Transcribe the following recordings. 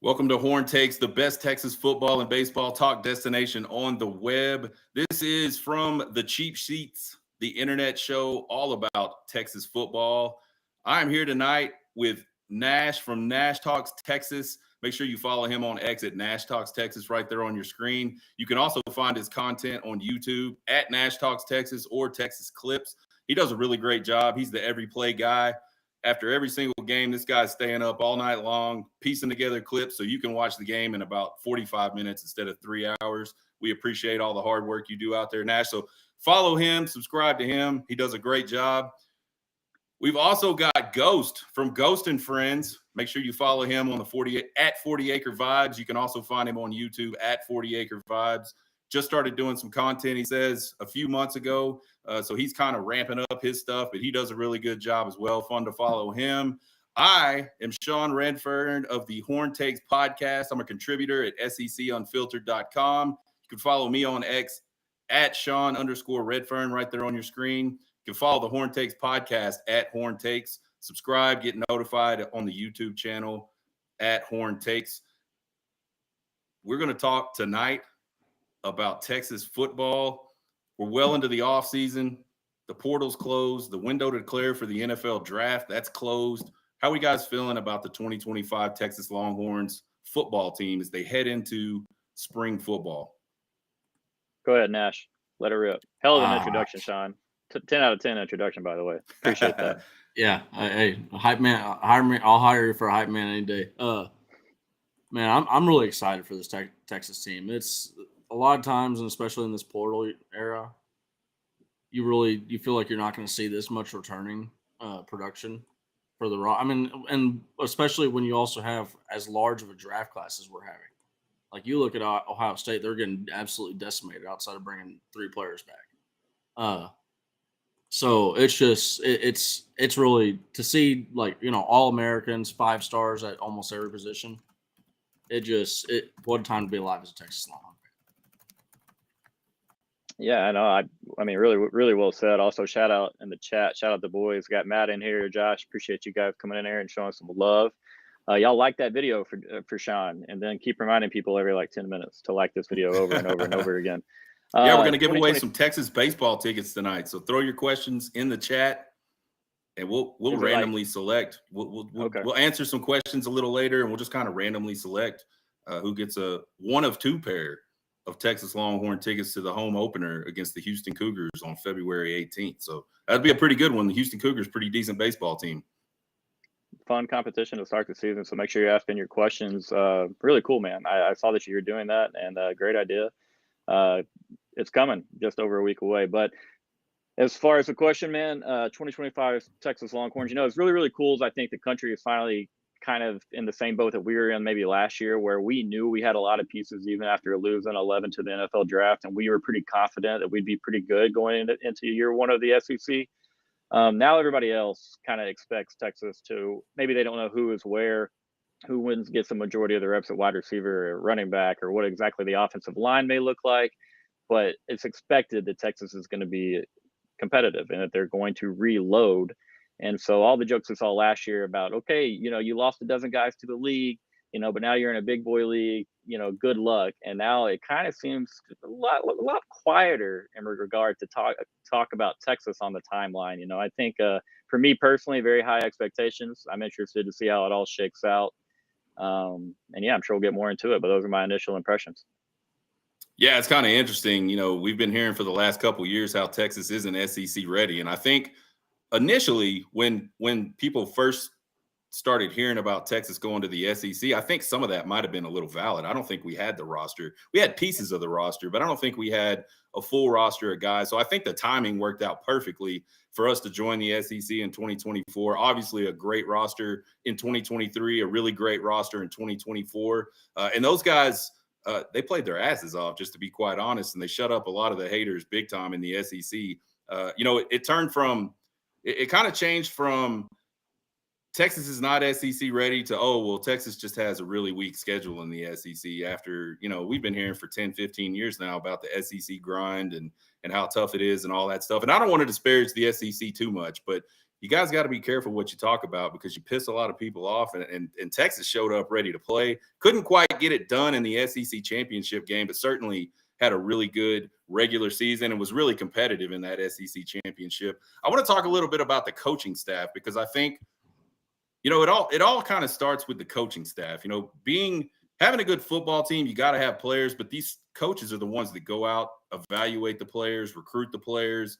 Welcome to Horn Takes, the best Texas football and baseball talk destination on the web. This is from the Cheap Sheets, the internet show all about Texas football. I'm here tonight with Nash from Nash Talks Texas. Make sure you follow him on X at Nash Talks Texas right there on your screen. You can also find his content on YouTube at Nash Talks Texas or Texas Clips. He does a really great job. He's the every play guy. After every single game, this guy's staying up all night long, piecing together clips so you can watch the game in about 45 minutes instead of 3 hours. We appreciate all the hard work you do out there, Nash. So follow him, subscribe to him. He does a great job. We've also got Ghost from Ghost and Friends. Make sure you follow him on the 40 Acre Vibes. You can also find him on YouTube at 40 Acre Vibes. Just started doing some content, he says, a few months ago. So he's kind of ramping up his stuff, but he does a really good job as well. Fun to follow him. I am Sean Redfearn of the Horn Takes podcast. I'm a contributor at sefunfiltered.com. You can follow me on X at Sean_Redfearn right there on your screen. You can follow the Horn Takes podcast at Horn Takes. Subscribe, get notified on the YouTube channel at Horn Takes. We're going to talk tonight about Texas football. We're well into the offseason. The portal's closed. The window to declare for the NFL draft, that's closed. How are you guys feeling about the 2025 Texas Longhorns football team as they head into spring football? Go ahead, Nash. Let her rip. Hell of an introduction, Sean. 10 out of 10 introduction, by the way. Appreciate that. Yeah. Hey, hype man, hire me. I'll hire you for a hype man any day. Man, I'm really excited for this Texas team. It's a lot of times, and especially in this portal era, you feel like you're not going to see this much returning production for the raw. I mean, and especially when you also have as large of a draft class as we're having. Like you look at Ohio State, they're getting absolutely decimated outside of bringing 3 players back. So it's just it's really to see, like, all Americans, 5 stars at almost every position. What a time to be alive as a Texas Longhorn. Yeah, I know. I mean, really, really well said. Also, shout out in the chat. Shout out the boys. Got Matt in here. Josh, appreciate you guys coming in here and showing some love. Y'all like that video for Sean, and then keep reminding people every 10 minutes to like this video over and over and over again. Yeah, we're going to give away some Texas baseball tickets tonight. So throw your questions in the chat, and we'll randomly select. We'll answer some questions a little later, and we'll just kind of randomly select who gets a 1 of 2 pair of Texas Longhorn tickets to the home opener against the Houston Cougars on February 18th. So that'd be a pretty good one. The Houston Cougars, pretty decent baseball team. Fun competition to start the season. So make sure you're asking your questions. Really cool, man. I saw that you were doing that, and great idea. It's coming just over a week away. But as far as the question, man, 2025 Texas Longhorns, it's really, really cool. I think the country is finally kind of in the same boat that we were in maybe last year, where we knew we had a lot of pieces even after losing 11 to the NFL draft, and we were pretty confident that we'd be pretty good going into year 1 of the SEC. Now everybody else kind of expects Texas to, maybe they don't know who is where, who gets the majority of the reps at wide receiver or running back, or what exactly the offensive line may look like, but it's expected that Texas is going to be competitive and that they're going to reload. And so all the jokes we saw last year about, okay, you lost a dozen guys to the league, but now you're in a big boy league, good luck. And now it kind of seems a lot quieter in regard to talk about Texas on the timeline. I think for me personally, very high expectations. I'm interested to see how it all shakes out. And yeah, I'm sure we'll get more into it, but those are my initial impressions. Yeah, it's kind of interesting. We've been hearing for the last couple of years how Texas isn't SEC ready. And I think initially when people first started hearing about Texas going to the SEC, I think some of that might have been a little valid. I don't think we had the roster. We had pieces of the roster, but I don't think we had a full roster of guys. So I think the timing worked out perfectly for us to join the SEC in 2024. Obviously a great roster in 2023, a really great roster in 2024. And those guys, they played their asses off, just to be quite honest, and they shut up a lot of the haters big time in the SEC. It turned from – it kind of changed from Texas is not SEC ready to, Texas just has a really weak schedule in the SEC after, we've been hearing for 10, 15 years now about the SEC grind and how tough it is and all that stuff. And I don't want to disparage the SEC too much, but you guys got to be careful what you talk about because you piss a lot of people off. And Texas showed up ready to play. Couldn't quite get it done in the SEC championship game, but certainly had a really good regular season and was really competitive in that SEC championship. I want to talk a little bit about the coaching staff because I think, it all kind of starts with the coaching staff. Having a good football team, you got to have players, but these coaches are the ones that go out, evaluate the players, recruit the players,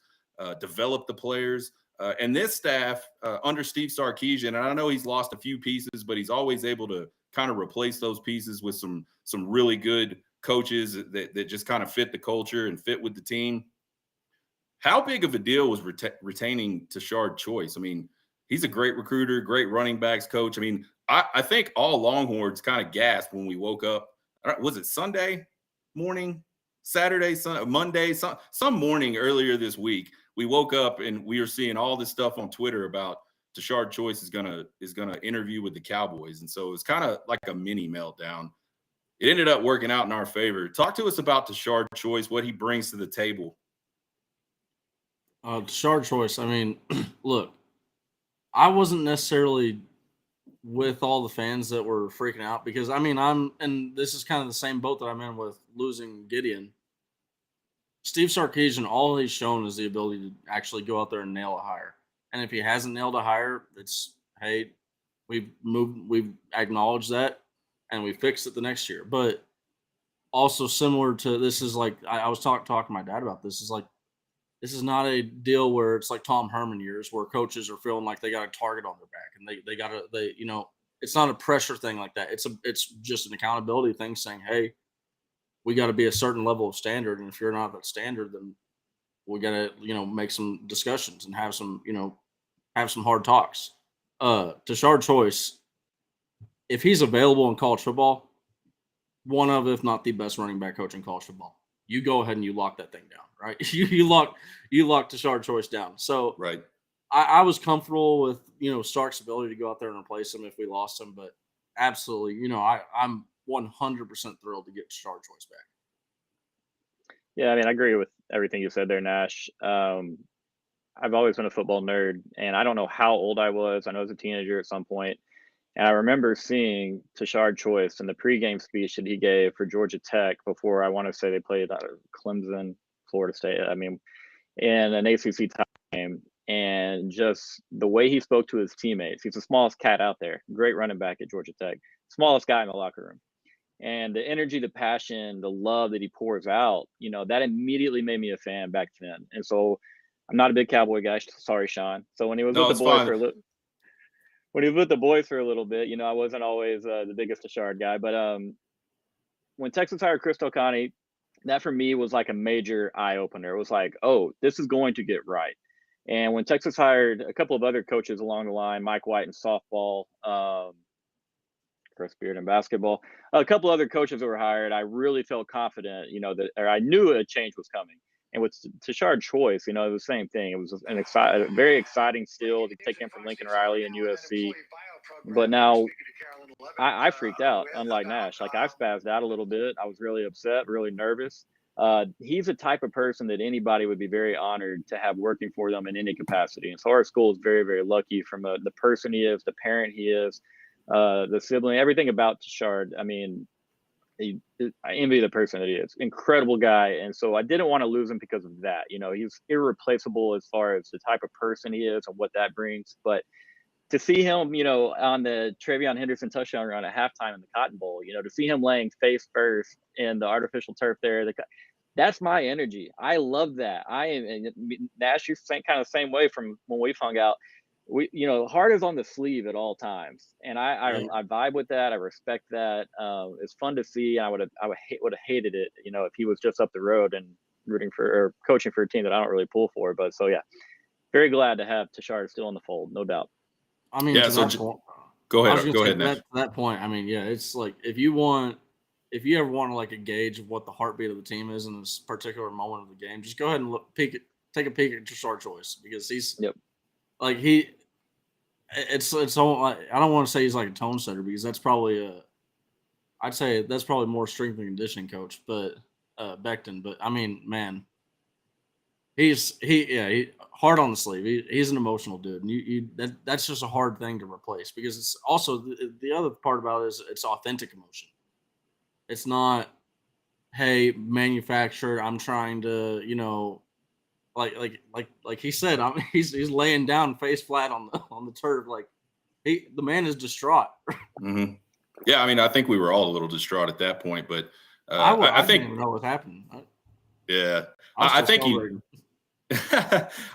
develop the players. And this staff under Steve Sarkisian, and I know he's lost a few pieces, but he's always able to kind of replace those pieces with some really good coaches that just kind of fit the culture and fit with the team. How big of a deal was retaining Tashard Choice? I mean, he's a great recruiter, great running backs coach. I mean, I think all Longhorns kind of gasped when we woke up. Was it Sunday morning, Saturday, Monday, some morning earlier this week? We woke up and we were seeing all this stuff on Twitter about Tashard Choice is gonna interview with the Cowboys, and so it was kind of like a mini meltdown. It ended up working out in our favor. Talk to us about Tashard Choice, what he brings to the table. Tashard Choice. I mean, look, I wasn't necessarily with all the fans that were freaking out because and this is kind of the same boat that I'm in with losing Gideon. Steve Sarkisian, all he's shown is the ability to actually go out there and nail a hire. And if he hasn't nailed a hire, it's, hey, we've acknowledged that and we fixed it the next year. But also similar to this is like, I was talking to my dad about this. This is not a deal where it's like Tom Herman years where coaches are feeling like they got a target on their back and it's not a pressure thing like that. It's just an accountability thing saying, hey, we got to be a certain level of standard. And if you're not that standard, then we got to, make some discussions and have some hard talks. Tashard Choice, if he's available in college football, one of, if not the best running back coach in college football, you go ahead and you lock that thing down, right? you lock Tashard Choice down. So right. I was comfortable with, Stark's ability to go out there and replace him if we lost him, but absolutely, I'm 100% thrilled to get Tashard Choice back. Yeah, I mean, I agree with everything you said there, Nash. I've always been a football nerd, and I don't know how old I was. I know I was a teenager at some point, and I remember seeing Tashard Choice in the pregame speech that he gave for Georgia Tech before, I want to say they played Clemson, Florida State. I mean, in an ACC title game, and just the way he spoke to his teammates. He's the smallest cat out there. Great running back at Georgia Tech. Smallest guy in the locker room. And the energy, the passion, the love that he pours out, that immediately made me a fan back then. And so I'm not a big Cowboy guy. Sorry, Sean. So when he was with the boys for a little bit, I wasn't always the biggest Tashard guy. But when Texas hired Chris Tolcani, that for me was like a major eye opener. It was like, oh, this is going to get right. And when Texas hired a couple of other coaches along the line, Mike White in softball, Chris Beard in basketball, a couple other coaches that were hired, I really felt confident, I knew a change was coming. And with Tashard Choice, it was the same thing. It was a very exciting still to take him from Lincoln Riley and USC. But now I freaked out, unlike Nash. Like, I spazzed out a little bit. I was really upset, really nervous. He's a type of person that anybody would be very honored to have working for them in any capacity. And so our school is very, very lucky from the person he is, the parent he is, the sibling, everything about Tashard. I mean, I envy the person that he is. Incredible guy. And so I didn't want to lose him because of that. He's irreplaceable as far as the type of person he is and what that brings. But to see him, on the Travion Henderson touchdown run at halftime in the Cotton Bowl, to see him laying face first in the artificial turf there, that's my energy. I love that. And Nash, you're kind of the same way from when we've hung out. We, heart is on the sleeve at all times, and I vibe with that. I respect that. It's fun to see. I would have hated it, if he was just up the road and rooting for or coaching for a team that I don't really pull for. But so yeah, very glad to have Tashard still in the fold, no doubt. I mean, yeah. So go ahead. Nash. To that point, I mean, yeah, it's like if you ever want to like a gauge of what the heartbeat of the team is in this particular moment of the game, just go ahead and take a peek at Tashard Choice because he's like it's all, I don't want to say he's like a tone setter because that's probably I'd say that's probably more strength and conditioning coach, but Becton. But I mean, man, he hard on the sleeve. He's an emotional dude, and that's just a hard thing to replace because it's also the other part about it is it's authentic emotion. It's not, hey, manufactured. I'm trying to, like he said, he's laying down face flat on the turf, like the man is distraught. Mm-hmm. Yeah, I mean, I think we were all a little distraught at that point, but I I didn't think, even know what happened. yeah, I was I still think celebrating.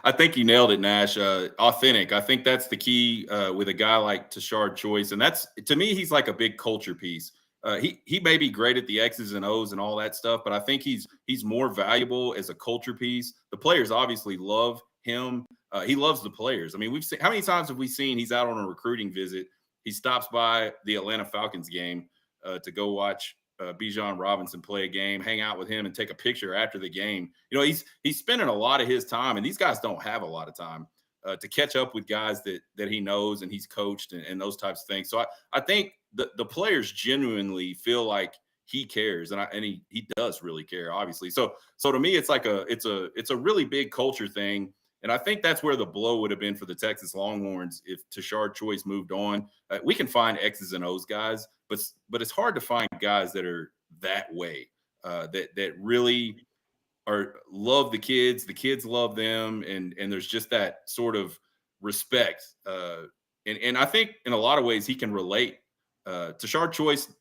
I think you nailed it, Nash. Authentic. I think that's the key with a guy like Tashard Choice, and that's to me, he's like a big culture piece. He may be great at the X's and O's and all that stuff, but I think he's more valuable as a culture piece. The players obviously love him. He loves the players. I mean, we've seen how many times have we seen he's out on a recruiting visit? He stops by the Atlanta Falcons game to go watch Bijan Robinson play a game, hang out with him, and take a picture after the game. You know, he's spending a lot of his time, and these guys don't have a lot of time to catch up with guys that he knows and he's coached and those types of things. So I think the players genuinely feel like he cares, and he does really care, obviously. So to me, it's like it's a really big culture thing. And I think that's where the blow would have been for the Texas Longhorns if Tashard Choice moved on. We can find X's and O's guys, but it's hard to find guys that are that way, that really love the kids. The kids love them, and there's just that sort of respect. And I think in a lot of ways he can relate. Tashard Choice,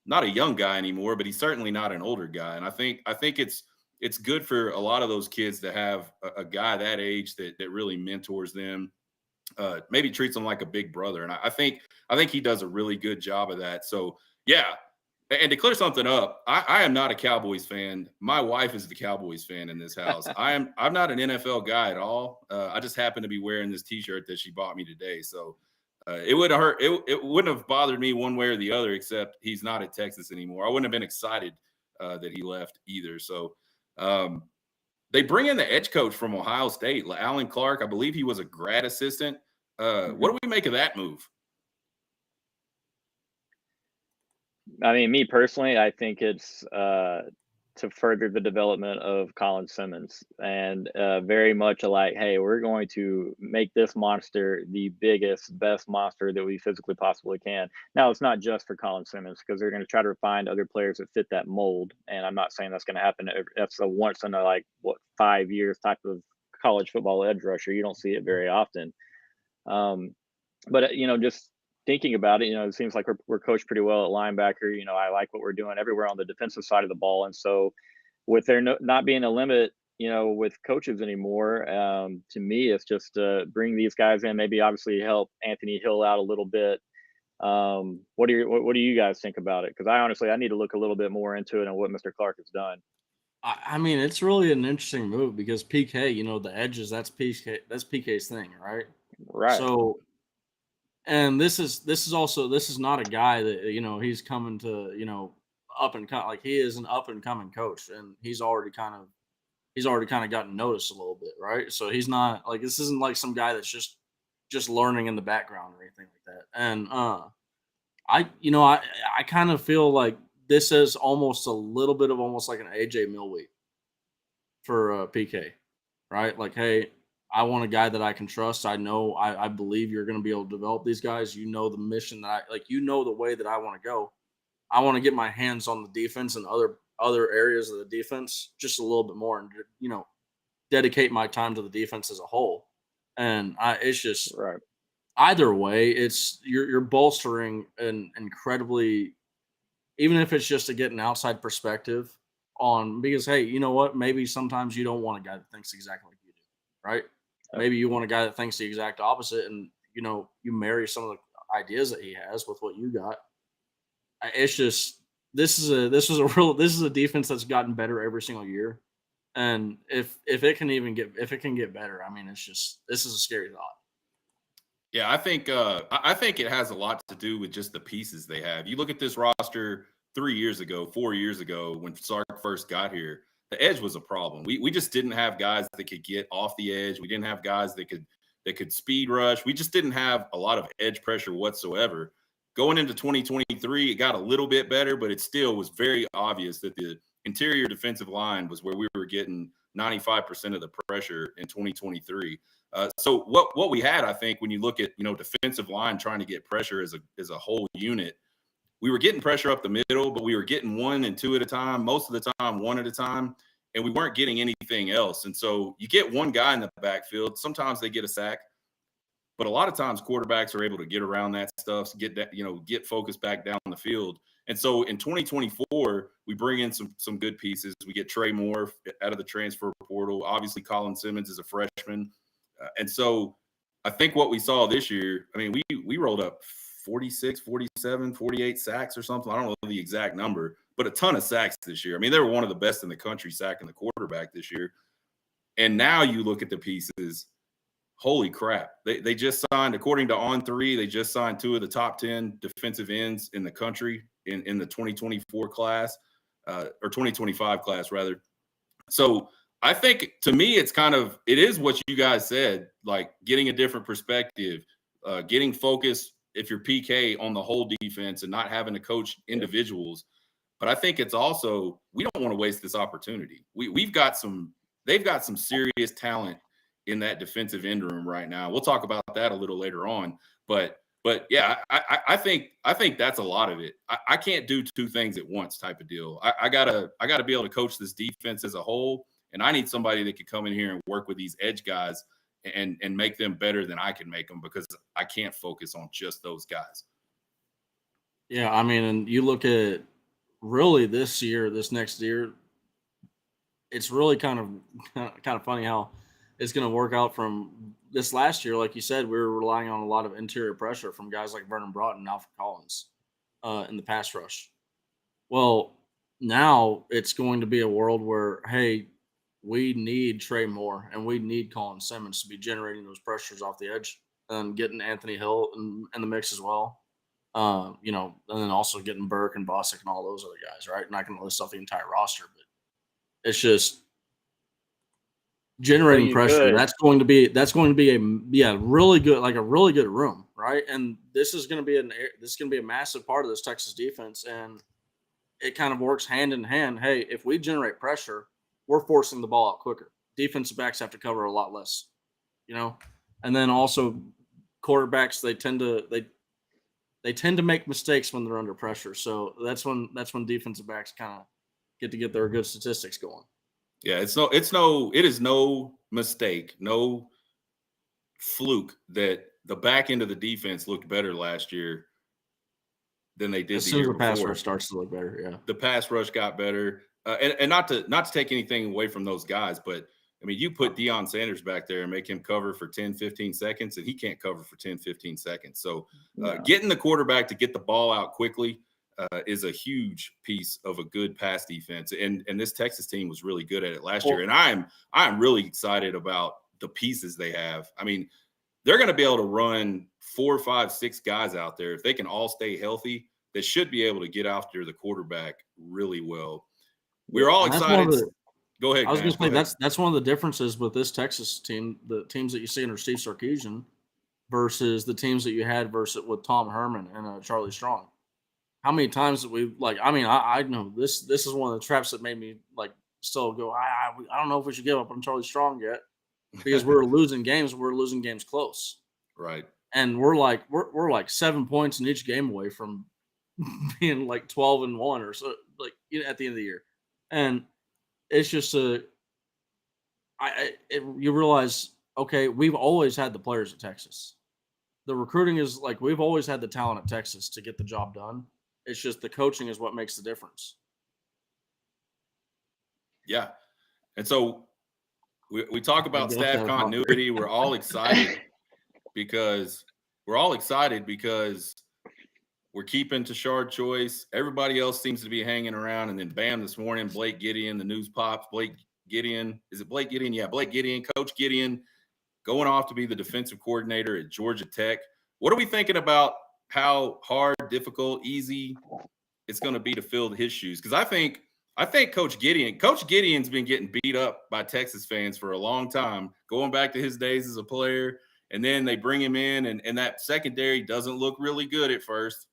not a young guy anymore, but he's certainly not an older guy. And I think it's good for a lot of those kids to have a guy that age that really mentors them, maybe treats them like a big brother. And I think he does a really good job of that. So yeah. And to clear something up, I am not a Cowboys fan. My wife is the Cowboys fan in this house. I'm not an NFL guy at all. I just happen to be wearing this T-shirt that she bought me today. So it wouldn't hurt. It wouldn't have bothered me one way or the other, except he's not at Texas anymore. I wouldn't have been excited that he left either. So they bring in the edge coach from Ohio State, Alan Clark. I believe he was a grad assistant. What do we make of that move? I mean, me personally, I think it's to further the development of Colin Simmons, and very much like, hey, we're going to make this monster the biggest, best monster that we physically possibly can. Now, it's not just for Colin Simmons because they're going to try to find other players that fit that mold, and I'm not saying that's going to happen. That's a once in a 5 years type of college football edge rusher. You don't see it very often. But just thinking about it, it seems like we're coached pretty well at linebacker. I like what we're doing everywhere on the defensive side of the ball. And so with there not being a limit, with coaches anymore, to me, it's just bring these guys in, maybe obviously help Anthony Hill out a little bit. What do you guys think about it? Because I need to look a little bit more into it and what Mr. Clark has done. I mean, it's really an interesting move because PK, the edges, that's PK's thing, right? Right. So, and this is not a guy that he's coming to up and come, like he is an up and coming coach, and he's already kind of gotten noticed a little bit, right? So he's not like, this isn't like some guy that's just learning in the background or anything like that. And I kind of feel like this is almost a little bit of almost like an AJ Millway for PK, right? Like, hey, I want a guy that I can trust. I know, I believe you're going to be able to develop these guys. The mission that the way that I want to go. I want to get my hands on the defense and other areas of the defense just a little bit more, and dedicate my time to the defense as a whole. And it's just right. Either way, it's you're bolstering an incredibly, even if it's just to get an outside perspective on, because hey, you know what? Maybe sometimes you don't want a guy that thinks exactly like you do, right? Maybe you want a guy that thinks the exact opposite, and you marry some of the ideas that he has with what you got. It's just this is a defense that's gotten better every single year, and if it can get better, I mean, this is a scary thought. Yeah, I think it has a lot to do with just the pieces they have. You look at this roster 3 years ago, 4 years ago, when Sark first got here, the edge was a problem. We just didn't have guys that could get off the edge. We didn't have guys that could speed rush. We just didn't have a lot of edge pressure whatsoever. Going into 2023, it got a little bit better, but it still was very obvious that the interior defensive line was where we were getting 95% of the pressure in 2023. So what we had, I think, when you look at, defensive line trying to get pressure as a whole unit, we were getting pressure up the middle, but we were getting 1 and 2 at a time, most of the time 1 at a time, and we weren't getting anything else. And so you get one guy in the backfield, sometimes they get a sack, but a lot of times quarterbacks are able to get around that stuff, get that, get focused back down the field. And so in 2024, we bring in some good pieces. We get Trey Moore out of the transfer portal. Obviously, Colin Simmons is a freshman. And so I think what we saw this year, I mean, we rolled up 46, 47, 48 sacks or something. I don't know the exact number, but a ton of sacks this year. I mean, they were one of the best in the country sacking the quarterback this year. And now you look at the pieces, holy crap. They just signed, according to On3, they just signed 2 of the top 10 defensive ends in the country in the 2024 class, or 2025 class, rather. So I think, to me, it is what you guys said, like getting a different perspective, getting focused, if you're PK, on the whole defense and not having to coach individuals. But I think it's also, we don't want to waste this opportunity. They've got some serious talent in that defensive end room right now. We'll talk about that a little later on. But yeah, I think that's a lot of it. I can't do 2 things at once type of deal. I gotta be able to coach this defense as a whole, and I need somebody that can come in here and work with these edge guys and make them better than I can make them, because I can't focus on just those guys. Yeah, I mean, and you look at really this next year, it's really kind of funny how it's going to work out. From this last year, like you said, we were relying on a lot of interior pressure from guys like Vernon Broughton and Alfred Collins in the pass rush. Well, now it's going to be a world where, hey, we need Trey Moore and we need Colin Simmons to be generating those pressures off the edge and getting Anthony Hill in the mix as well. And then also getting Burke and Bosick and all those other guys, right? Not going to list off the entire roster, but it's just generating pressure. That's going to be a really good room, right? And this is going to be a massive part of this Texas defense, and it kind of works hand in hand. Hey, if we generate pressure, we're forcing the ball out quicker. Defensive backs have to cover a lot less, and then also quarterbacks, they tend to make mistakes when they're under pressure. So that's when defensive backs kind of get their good statistics going. Yeah, it is no mistake, no fluke that the back end of the defense looked better last year than they did as the soon year as the before. pass rush starts to look better. Yeah, the pass rush got better, and not to take anything away from those guys, but I mean, you put Deion Sanders back there and make him cover for 10, 15 seconds, and he can't cover for 10, 15 seconds. So getting the quarterback to get the ball out quickly is a huge piece of a good pass defense. And this Texas team was really good at it last year. And I'm really excited about the pieces they have. I mean, they're going to be able to run 4, 5, 6 guys out there. If they can all stay healthy, they should be able to get after the quarterback really well. We're all excited. Go ahead. I was going to say that's one of the differences with this Texas team, the teams that you see under Steve Sarkisian versus the teams that you had with Tom Herman and Charlie Strong. How many times that I know this is one of the traps that made me still go, I don't know if we should give up on Charlie Strong yet, because we're losing games. We're losing games close. Right. And we're like 7 points in each game away from being 12-1 or so, at the end of the year. And it's just you realize, okay, we've always had the players at Texas. The recruiting is we've always had the talent at Texas to get the job done. It's just the coaching is what makes the difference. Yeah. And so we talk about staff continuity. We're all excited because we're keeping Tashard Choice. Everybody else seems to be hanging around. And then bam, this morning, Blake Gideon, the news pops. Blake Gideon. Is it Blake Gideon? Yeah, Blake Gideon, Coach Gideon, going off to be the defensive coordinator at Georgia Tech. What are we thinking about how hard, difficult, easy it's going to be to fill his shoes? Because I think Coach Gideon's been getting beat up by Texas fans for a long time, going back to his days as a player. And then they bring him in, and that secondary doesn't look really good at first.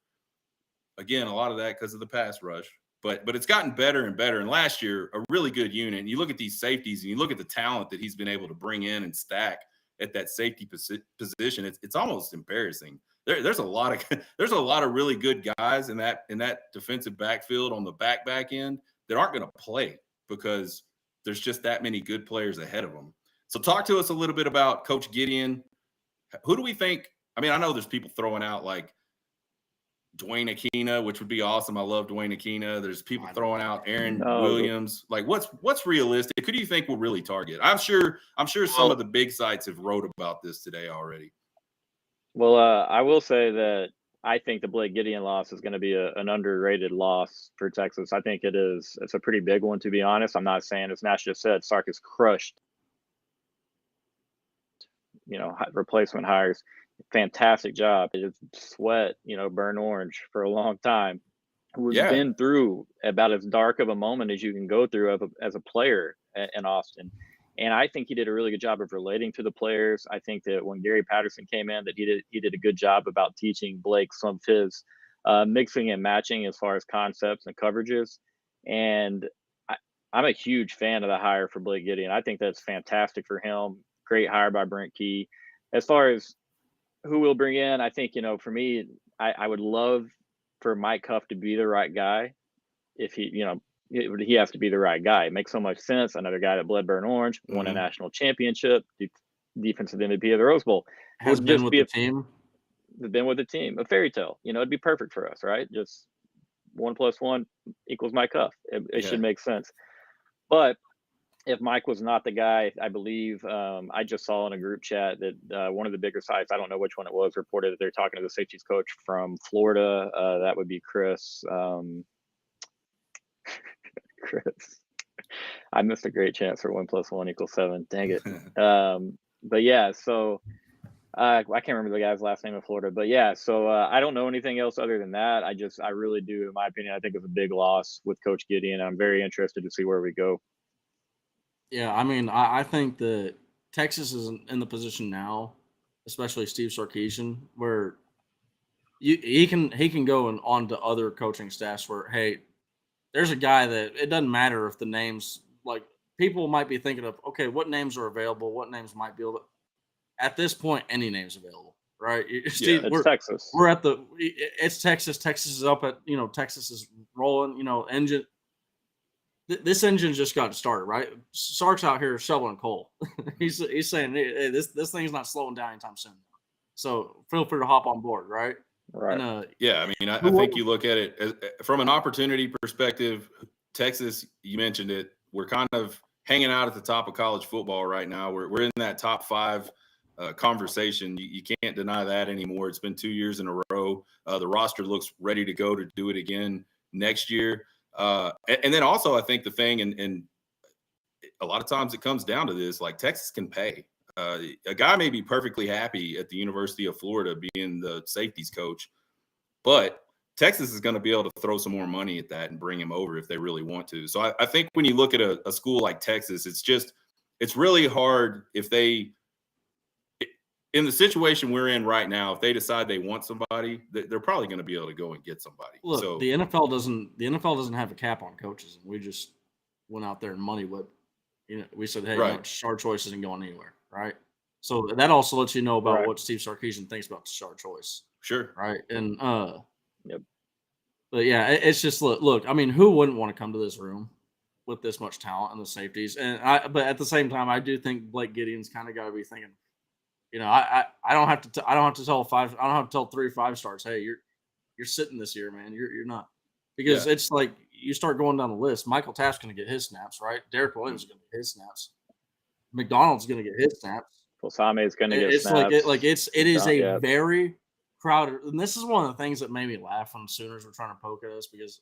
Again, a lot of that because of the pass rush. but it's gotten better and better. And last year, a really good unit. And you look at these safeties and you look at the talent that he's been able to bring in and stack at that safety position. It's almost embarrassing. There's a lot of really good guys in that defensive backfield on the back end that aren't going to play because there's just that many good players ahead of them. So talk to us a little bit about Coach Gideon. Who do we think? I mean, I know there's people throwing out like Dwayne Akina, which would be awesome. I love Dwayne Akina. There's people throwing out Aaron Williams. Like, what's realistic? Who do you think will really target? I'm sure some of the big sites have wrote about this today already. Well, I will say that I think the Blake Gideon loss is going to be an underrated loss for Texas. I think it is. It's a pretty big one, to be honest. I'm not saying, as Nash just said, Sark is crushed. Replacement hires. Fantastic job. It is sweat, burn orange for a long time. Who's been through about as dark of a moment as you can go through as a player in Austin. And I think he did a really good job of relating to the players. I think that when Gary Patterson came in, that he did a good job about teaching Blake some of his mixing and matching as far as concepts and coverages. And I'm a huge fan of the hire for Blake Gideon. I think that's fantastic for him. Great hire by Brent Key. As far as who we'll bring in, I think, for me, I would love for Mike Huff to be the right guy. If he has to be the right guy. It makes so much sense. Another guy that bled burn orange, won a national championship, defensive MVP of the Rose Bowl. Has been with the team. Been with the team. A fairy tale. It'd be perfect for us, right? Just 1 + 1 = Mike Huff. It should make sense. But if Mike was not the guy, I believe I just saw in a group chat that one of the bigger sites, I don't know which one it was, reported that they're talking to the safeties coach from Florida. That would be Chris. Chris, I missed a great chance for 1 + 1 = 7. Dang it. But yeah, so I can't remember the guy's last name in Florida, but yeah, so I don't know anything else other than that. I really do, in my opinion, I think it's a big loss with Coach Gideon. I'm very interested to see where we go. Yeah, I mean, I think that Texas is in the position now, especially Steve Sarkisian, where he can go on to other coaching staffs where, hey, there's a guy that it doesn't matter if the names, like, people might be thinking of, okay, what names are available, what names might be able to, at this point, any name's available, right? Steve, it's Texas. We're at it's Texas. Texas is up at, Texas is rolling, engine. This engine just got started, right? Sark's out here shoveling coal. he's saying, hey, this thing's not slowing down anytime soon. So feel free to hop on board, right? Right. And, yeah, I mean, I think you look at it from an opportunity perspective. Texas, you mentioned it. We're kind of hanging out at the top of college football right now. We're in that top 5 conversation. You can't deny that anymore. It's been 2 years in a row. The roster looks ready to go to do it again next year. And then also, I think the thing, and a lot of times it comes down to this, like, Texas can pay. A guy may be perfectly happy at the University of Florida being the safeties coach, but Texas is going to be able to throw some more money at that and bring him over if they really want to. So I think when you look at a school like Texas, it's really hard if they, in the situation we're in right now, if they decide they want somebody, they're probably going to be able to go and get somebody. Look, so the NFL doesn't have a cap on coaches, and we just went out there and money whipped. We said, hey, Shar Choice isn't going anywhere, right? So that also lets you know about what Steve Sarkisian thinks about Shar Choice. Sure. Right. And yep. But yeah, it's just look, I mean, who wouldn't want to come to this room with this much talent and the safeties? But at the same time, I do think Blake Gideon's kind of got to be thinking, I don't have to tell 3 5-stars, hey, you're sitting this year, man. You're not, because it's like you start going down the list. Michael Taft's going to get his snaps, right? Derek Williams is going to get his snaps. McDonald's going to get his snaps. Posame is going to get snaps. It is a very crowded, and this is one of the things that made me laugh when Sooners were trying to poke at us, because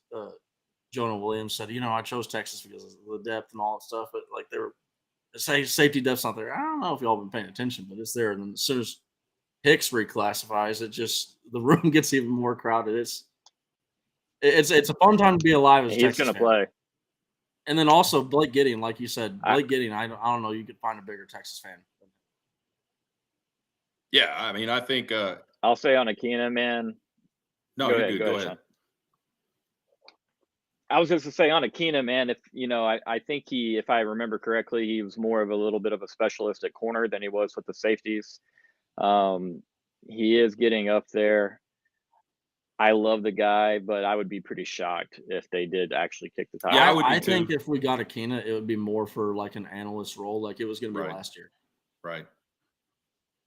Jonah Williams said, I chose Texas because of the depth and all that stuff, but like they were safety depth's not there. I don't know if y'all been paying attention, but it's there. And then as soon as Hicks reclassifies, the room gets even more crowded. It's a fun time to be alive as a Texas going to fan. play. And then also Blake Gideon, like you said, Gideon, I don't know, you could find a bigger Texas fan. Yeah, I mean, I think I'll say on Akina, man. No, you're good. Go ahead. I was just to say on Akina, man, if I think if I remember correctly, he was more of a little bit of a specialist at corner than he was with the safeties. Um, he is getting up there. I love the guy, but I would be pretty shocked if they did actually kick the Yeah, I tires. would be I think too. if we got Akina, it would be more for like an analyst role, like it was going to be Right. last year. Right.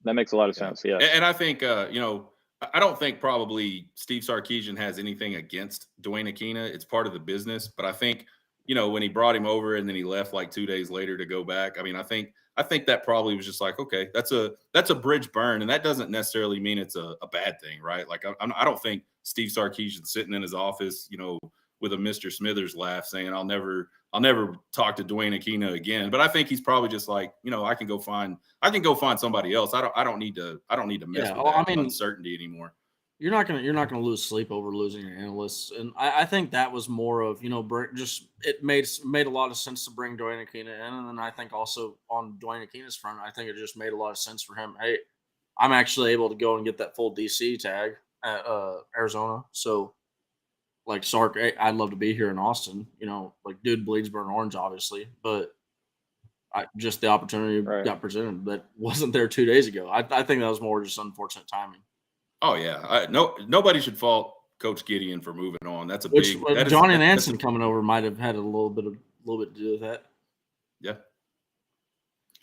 That makes a lot of Yeah. sense. Yeah. And I think, I don't think probably Steve Sarkisian has anything against Dwayne Akina. It's part of the business. But I think, when he brought him over and then he left like 2 days later to go back, I mean, I think that probably was just like, okay, that's a bridge burn. And that doesn't necessarily mean it's a bad thing, right? Like, I don't think Steve Sarkisian sitting in his office, with a Mr. Smithers laugh saying, I'll never talk to Dwayne Akina again. But I think he's probably just like, I can go find somebody else. I don't need to mess Yeah. with Well, I that mean, uncertainty anymore. you're not gonna lose sleep over losing your analysts, and I think that was more of just it made a lot of sense to bring Dwayne Akina in, and then I think also on Dwayne Akina's front, I think it just made a lot of sense for him. Hey, I'm actually able to go and get that full DC tag at Arizona, so like Sark, hey, I'd love to be here in Austin. Like dude bleeds burnt orange, obviously, but just the opportunity Right. got presented that wasn't there 2 days ago. I think that was more just unfortunate timing. Oh yeah. Nobody should fault Coach Gideon for moving on. That's a Which big Johnny that's Nansen coming over might have had a little bit to do with that. yeah.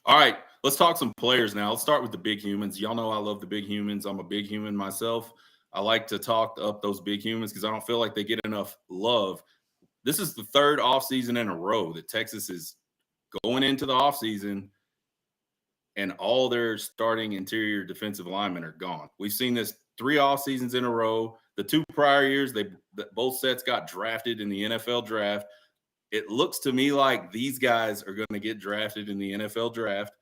All right, let's talk some players now. Let's start with the big humans. Y'all know I love the big humans. I'm a big human myself. I like to talk up those big humans because I don't feel like they get enough love. This is the third offseason in a row that Texas is going into the offseason and all their starting interior defensive linemen are gone. We've seen this 3 off seasons in a row. The 2 prior years, both sets got drafted in the NFL draft. It looks to me like these guys are going to get drafted in the NFL draft.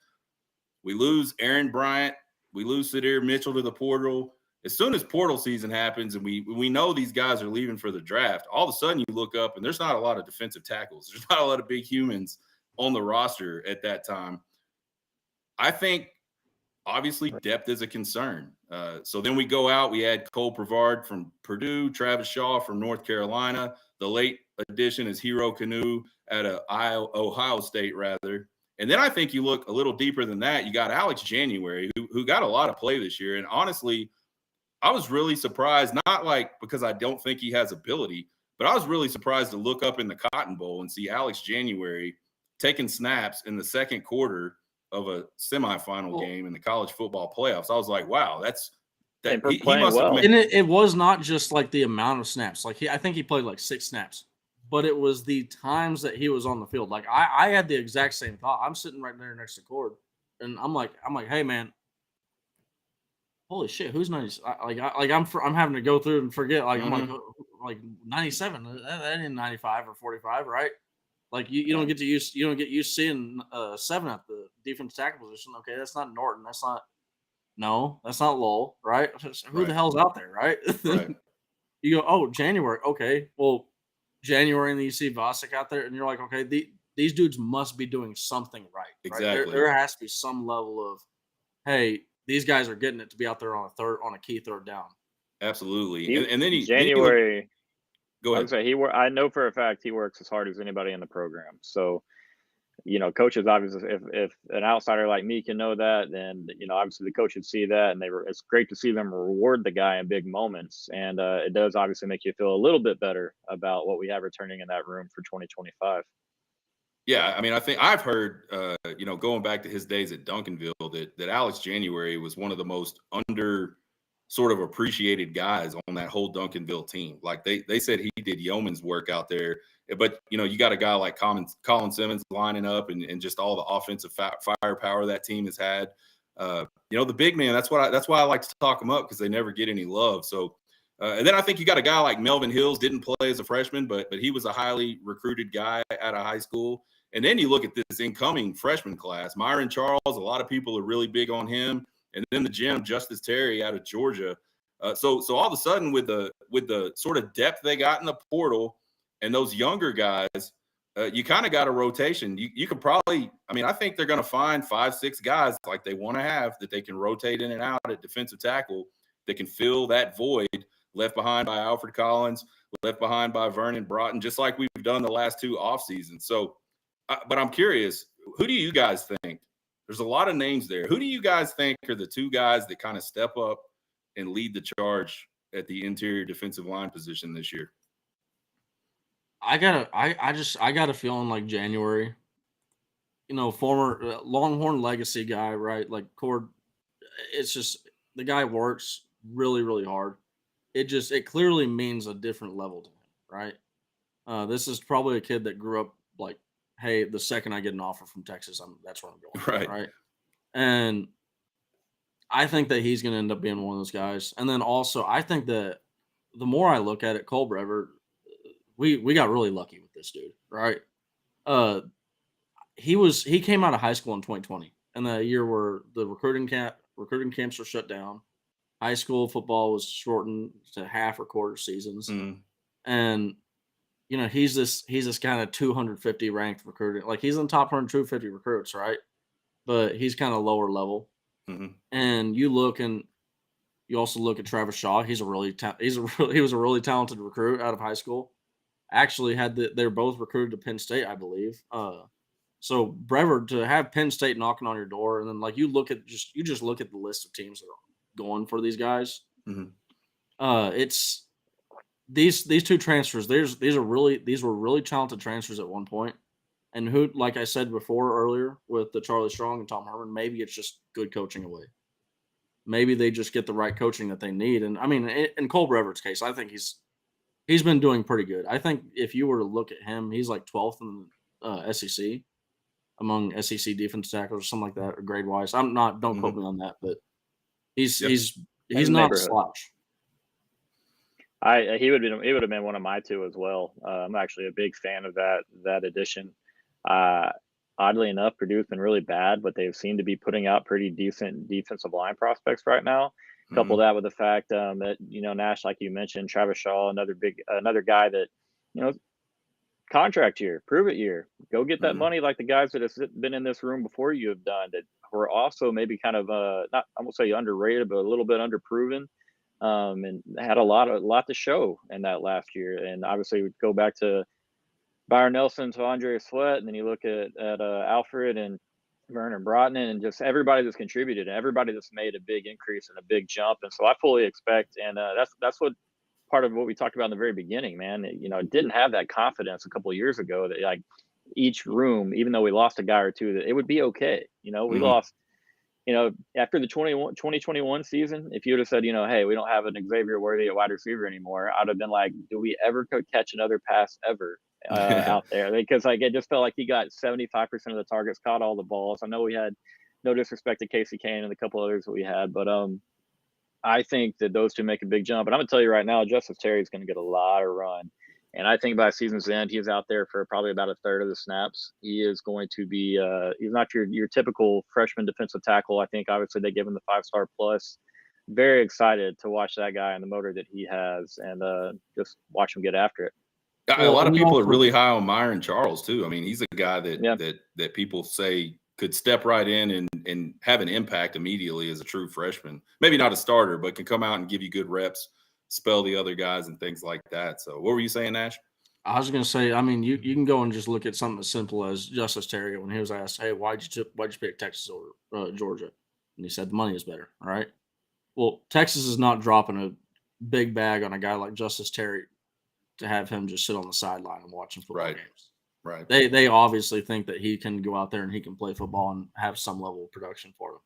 We lose Aaron Bryant. We lose Sadir Mitchell to the portal. As soon as portal season happens and we know these guys are leaving for the draft, all of a sudden you look up and there's not a lot of defensive tackles. There's not a lot of big humans on the roster at that time. I think obviously depth is a concern. So then we go out, we add Cole Brevard from Purdue, Travis Shaw from North Carolina. The late addition is Hero Kanu at Ohio State, rather. And then I think you look a little deeper than that. You got Alex January, who got a lot of play this year. And honestly, I was really surprised, not like because I don't think he has ability, but I was really surprised to look up in the Cotton Bowl and see Alex January taking snaps in the second quarter of a semifinal game in the college football playoffs. I was like, wow, And for he playing must have well. And it was not just like the amount of snaps. Like I think he played like 6 snaps, but it was the times that he was on the field. Like I had the exact same thought. I'm sitting right there next to Cord, and I'm like, hey man, holy shit, who's 90? I'm having to go through and forget. Like I'm like 97. That ain't 95 or 45, right? Like you don't get used seeing 7 at the defense tackle position. Okay, that's not Norton. That's not Lowell, right? Who the hell's out there, right? Right. You go, oh, January. Okay, well, January, and then you see Vosick out there, and you're like, okay, these dudes must be doing something right. Exactly. Right? There has to be some level of, hey, these guys are getting it to be out there on a key third down. Absolutely. And then January. Go ahead. I would say I know for a fact he works as hard as anybody in the program. So, coaches obviously, if an outsider like me can know that, then obviously the coach should see that, and it's great to see them reward the guy in big moments, and it does obviously make you feel a little bit better about what we have returning in that room for 2025. Yeah, I mean, I think I've heard, going back to his days at Duncanville, that Alex January was one of the most under sort of appreciated guys on that whole Duncanville team. Like they said he did yeoman's work out there. But, you got a guy like Colin Simmons lining up and just all the offensive firepower that team has had. The big man, that's why I like to talk them up because they never get any love. So, and then I think you got a guy like Melvin Hills, didn't play as a freshman, but he was a highly recruited guy out of high school. And then you look at this incoming freshman class, Myron Charles, a lot of people are really big on him. And then the gem, Justice Terry out of Georgia. So all of a sudden with the sort of depth they got in the portal and those younger guys, you kind of got a rotation. You could probably, I think they're going to find 5-6 guys like they want to have that they can rotate in and out at defensive tackle that can fill that void left behind by Alfred Collins, left behind by Vernon Broughton, just like we've done the last 2 off seasons. So, but I'm curious, who do you guys think? There's a lot of names there. Who do you guys think are the 2 guys that kind of step up and lead the charge at the interior defensive line position this year? I got a feeling like January. Former Longhorn legacy guy, right? Like Cord, it's just the guy works really, really hard. It clearly means a different level to him, right? This is probably a kid that grew up like, hey, the second I get an offer from Texas, that's where I'm going, right? And I think that he's going to end up being one of those guys. And then also, I think that the more I look at it, Cole Brever, we got really lucky with this dude, right? He came out of high school in 2020, and the year where the recruiting camps were shut down. High school football was shortened to half or quarter seasons, and he's this kind of 250 ranked recruiting, like he's in the top 150 recruits, right? But he's kind of lower level, and you also look at Travis Shaw. He was a really talented recruit out of high school. Actually, they're both recruited to Penn State, I believe. So Brever, to have Penn State knocking on your door, and then like you just look at the list of teams that are going for these guys. It's these 2 transfers. These were really talented transfers at one point, and who, like I said before earlier with the Charlie Strong and Tom Herman, maybe it's just good coaching away. Maybe they just get the right coaching that they need. And I mean, in Cole Brever's case, I think he's been doing pretty good. I think if you were to look at him, he's like 12th in the SEC among SEC defense tackles or something like that, or grade wise. Don't quote me on that, but he's not a slouch. He would have been one of my 2 as well. I'm actually a big fan of that addition. Oddly enough, Purdue's been really bad, but they seem to be putting out pretty decent defensive line prospects right now. Couple that with the fact that Nash, like you mentioned, Travis Shaw, another guy that contract year, prove it year, go get that money like the guys that have been in this room before you have done, that were also maybe kind of not, I won't say underrated, but a little bit underproven, and had a lot to show in that last year. And obviously we go back to Byron Nelson to Andre Sweat, and then you look at Alfred and Vernon Broughton, and just everybody that's contributed, and everybody that's made a big increase and a big jump. And so I fully expect, and that's what part of what we talked about in the very beginning, man. It didn't have that confidence a couple of years ago that like each room, even though we lost a guy or 2, that it would be okay. We lost, after the 2021 season, if you would have said, hey, we don't have an Xavier Worthy at wide receiver anymore, I'd have been like, do we ever catch another pass ever out there? Because like it just felt like he got 75% of the targets, caught all the balls. I know we had, no disrespect to Casey Kane and a couple others that we had, but I think that those 2 make a big jump. And I'm going to tell you right now, Justice Terry is going to get a lot of run. And I think by season's end, he's out there for probably about a third of the snaps. He is going to be he's not your typical freshman defensive tackle. I think obviously they give him the 5-star plus. Very excited to watch that guy and the motor that he has, and just watch him get after it. A lot of people are really high on Myron Charles too. I mean, he's a guy that people say could step right in and have an impact immediately as a true freshman. Maybe not a starter, but can come out and give you good reps, spell the other guys and things like that. So what were you saying, Nash? I was going to say, I mean, you can go and just look at something as simple as Justice Terry when he was asked, hey, why'd you pick Texas over Georgia? And he said the money is better, all right? Well, Texas is not dropping a big bag on a guy like Justice Terry to have him just sit on the sideline and watching football games. Right. They obviously think that he can go out there and he can play football and have some level of production for them.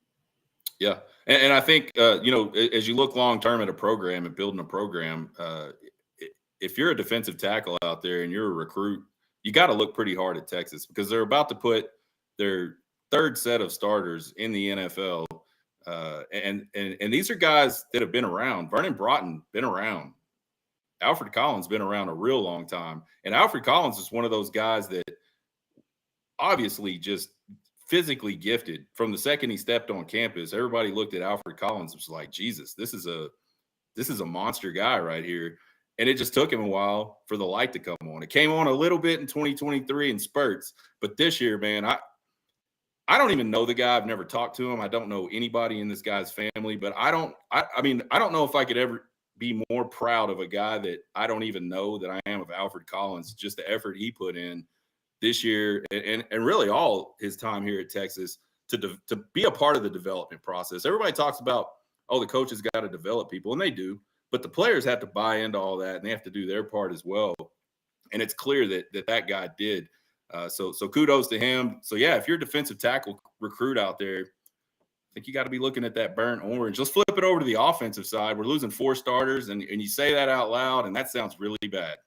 Yeah. And I think, as you look long-term at a program and building a program, if you're a defensive tackle out there and you're a recruit, you got to look pretty hard at Texas, because they're about to put their 3rd set of starters in the NFL. And these are guys that have been around. Vernon Broughton, been around. Alfred Collins been around a real long time. And Alfred Collins is one of those guys that obviously just physically gifted. From the second he stepped on campus, everybody looked at Alfred Collins and was like, Jesus, this is a monster guy right here. And it just took him a while for the light to come on. It came on a little bit in 2023 in spurts, but this year, man, I don't even know the guy. I've never talked to him. I don't know anybody in this guy's family, but I don't know if I could ever be more proud of a guy that I don't even know that I am of Alfred Collins, just the effort he put in this year and really all his time here at Texas to be a part of the development process. Everybody talks about, oh, the coaches got to develop people, and they do, but the players have to buy into all that, and they have to do their part as well. And it's clear that guy did. So kudos to him. So, yeah, if you're a defensive tackle recruit out there, I think you got to be looking at that burnt orange. Let's flip it over to the offensive side. We're losing 4 starters, and you say that out loud, and that sounds really bad.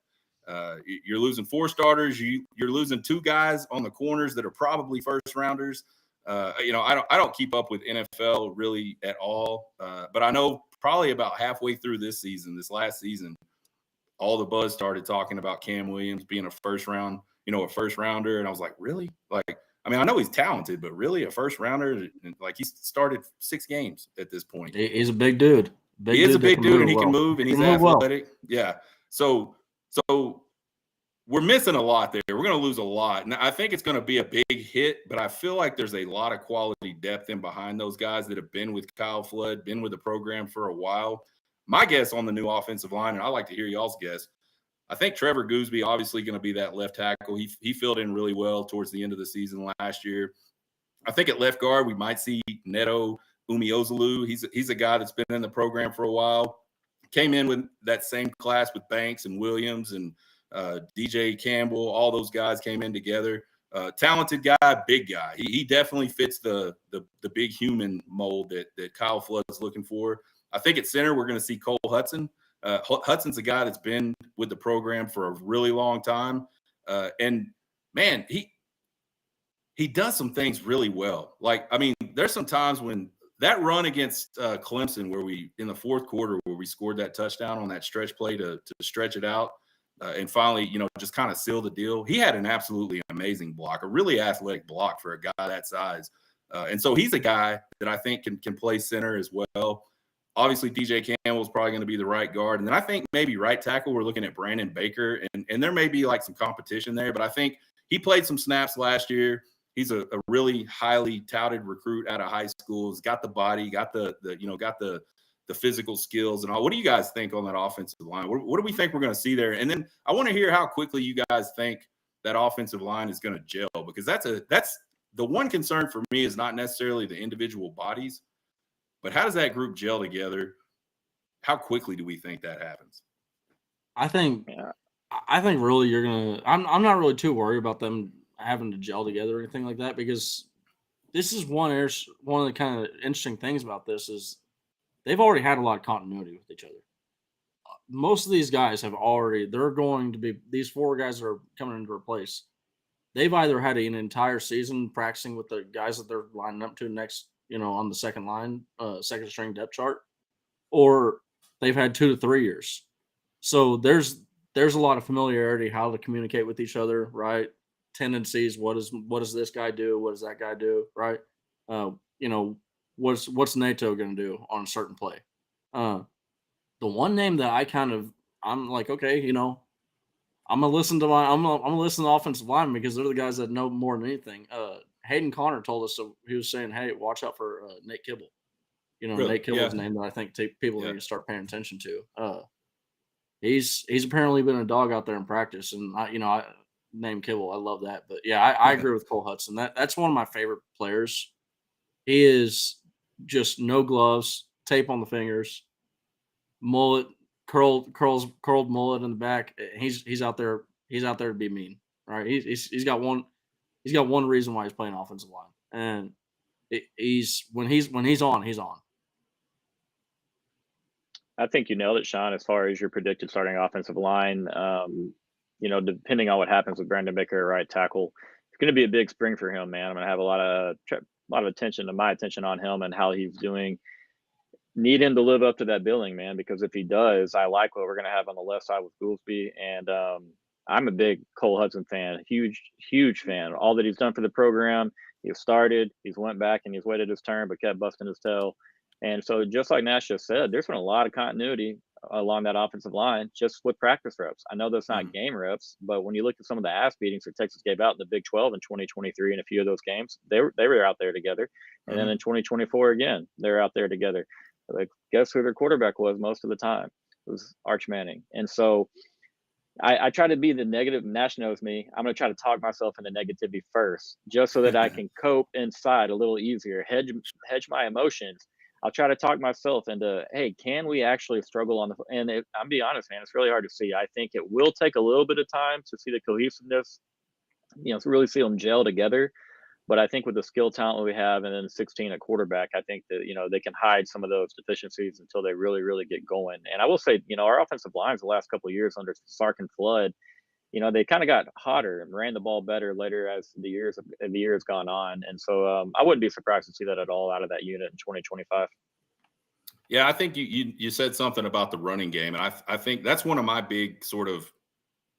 You're losing 4 starters. You're losing 2 guys on the corners that are probably first rounders. I don't keep up with NFL really at all, but I know probably about halfway through this last season, all the buzz started talking about Cam Williams being a first rounder, and I was like, really? Like, I mean, I know he's talented, but really a first rounder? Like, he's started 6 games at this point. He's a big dude. He is a big dude, and he can move, and he's athletic. Well. Yeah. So we're missing a lot there. We're going to lose a lot. And I think it's going to be a big hit, but I feel like there's a lot of quality depth in behind those guys that have been with Kyle Flood, been with the program for a while. My guess on the new offensive line, and I like to hear y'all's guess, I think Trevor Gooseby obviously going to be that left tackle. He filled in really well towards the end of the season last year. I think at left guard, we might see Neto Umeozulu. He's a guy that's been in the program for a while. Came in with that same class with Banks and Williams and DJ Campbell. All those guys came in together. Talented guy, big guy. He definitely fits the big human mold that Kyle Flood is looking for. I think at center, we're going to see Cole Hudson. Hudson's a guy that's been with the program for a really long time. And, man, he does some things really well. Like, I mean, there's some times when that run against Clemson where in the fourth quarter, where we scored that touchdown on that stretch play to stretch it out and finally, just kind of seal the deal. He had an absolutely amazing block, a really athletic block for a guy that size. And so he's a guy that I think can play center as well. Obviously, DJ Campbell is probably going to be the right guard. And then I think maybe right tackle, we're looking at Brandon Baker. And there may be like some competition there, but I think he played some snaps last year. He's a really highly touted recruit out of high school. He's got the body, got the physical skills and all. What do you guys think on that offensive line? What do we think we're going to see there? And then I want to hear how quickly you guys think that offensive line is going to gel, because that's the one concern for me is not necessarily the individual bodies, but how does that group gel together? How quickly do we think that happens? I think really you're going to – I'm not really too worried about them having to gel together or anything like that, because this is one of the kind of interesting things about this is they've already had a lot of continuity with each other. Most of these guys they're going to be – these 4 guys that are coming in to replace, they've either had an entire season practicing with the guys that they're lining up to next – on the second line, second string depth chart, or they've had 2 to 3 years. So there's a lot of familiarity, how to communicate with each other, right? Tendencies. What does this guy do? What does that guy do? Right? What's NATO going to do on a certain play? The one name that I'm like, okay, I'm gonna listen to the offensive lineman because they're the guys that know more than anything. Hayden Connor told us, so he was saying, hey, watch out for Nate Kibble. Really? Nate Kibble's a name that I think people need to start paying attention to. He's apparently been a dog out there in practice, and I name Kibble. I love that. But yeah, I agree with Cole Hudson. That's one of my favorite players. He is just no gloves, tape on the fingers, mullet, curled mullet in the back. He's out there. He's out there to be mean. Right? He's got one. He's got one reason why he's playing offensive line, and when he's on, he's on. I think you nailed it, Sean. As far as your predicted starting offensive line, depending on what happens with Brandon Baker at right tackle, it's going to be a big spring for him, man. I'm going to have a lot of attention on him and how he's doing. Need him to live up to that billing, man, because if he does, I like what we're going to have on the left side with Goolsby. And I'm a big Cole Hudson fan, huge fan. All that he's done for the program, he's started, he's went back and he's waited his turn, but kept busting his tail. And so just like Nash just said, there's been a lot of continuity along that offensive line just with practice reps. I know that's not game reps, but when you look at some of the ass beatings that Texas gave out in the Big 12 in 2023 in a few of those games, they were out there together. And then in 2024 again, they're out there together. Like, guess who their quarterback was most of the time? was Arch Manning. And so I try to be the negative. Nash knows me. I'm going to try to talk myself into negativity first, just so that I can cope inside a little easier, hedge my emotions. I'll try to talk myself into, hey, can we actually struggle on the? And I'm be honest, man, it's really hard to see. I think it will take a little bit of time to see the cohesiveness, to really see them gel together. But I think with the skill talent we have, and then 16 at quarterback, I think that they can hide some of those deficiencies until they really, really get going. And I will say, our offensive lines the last couple of years under Sark and Flood, they kind of got hotter and ran the ball better later as the years gone on. And so I wouldn't be surprised to see that at all out of that unit in 2025. Yeah, I think you said something about the running game, and I think that's one of my big sort of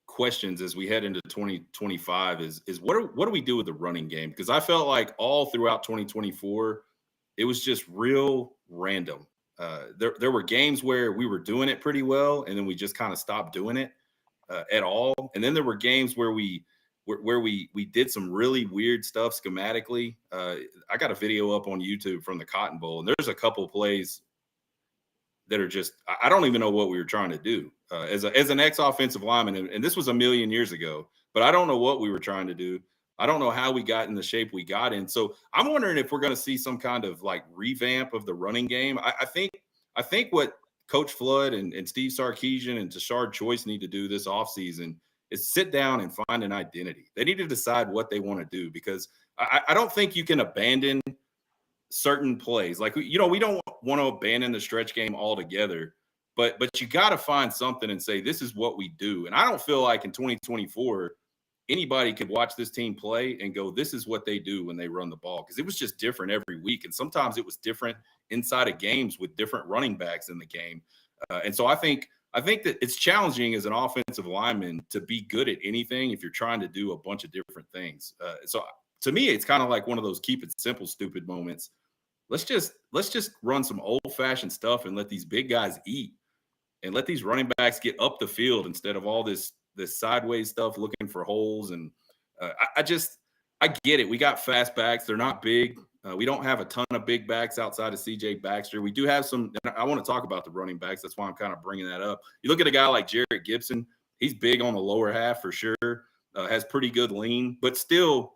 questions as we head into 2025 is what do we do with the running game? Because I felt like all throughout 2024, it was just real random. There were games where we were doing it pretty well, and then we just kind of stopped doing it at all. And then there were games where we did some really weird stuff schematically. I got a video up on YouTube from the Cotton Bowl, and there's a couple plays that are just, I don't even know what we were trying to do as an ex-offensive lineman. And this was a million years ago, but I don't know what we were trying to do. I don't know how we got in the shape we got in. So I'm wondering if we're going to see some kind of like revamp of the running game. I think what Coach Flood and Steve Sarkisian and Tashard Choice need to do this offseason is sit down and find an identity. They need to decide what they want to do, because I don't think you can abandon certain plays. Like, we don't want to abandon the stretch game altogether, but you got to find something and say, this is what we do. And I don't feel like in 2024, anybody could watch this team play and go, this is what they do when they run the ball. Because it was just different every week. And sometimes it was different inside of games with different running backs in the game. And so I think that it's challenging as an offensive lineman to be good at anything if you're trying to do a bunch of different things. So to me, it's kind of like one of those keep it simple, stupid moments. Let's just run some old-fashioned stuff and let these big guys eat, and let these running backs get up the field instead of all this sideways stuff looking for holes. And I get it. We got fast backs. They're not big. We don't have a ton of big backs outside of CJ Baxter. We do have some, and I want to talk about the running backs. That's why I'm kind of bringing that up. You look at a guy like Jarrett Gibson. He's big on the lower half for sure, has pretty good lean, but still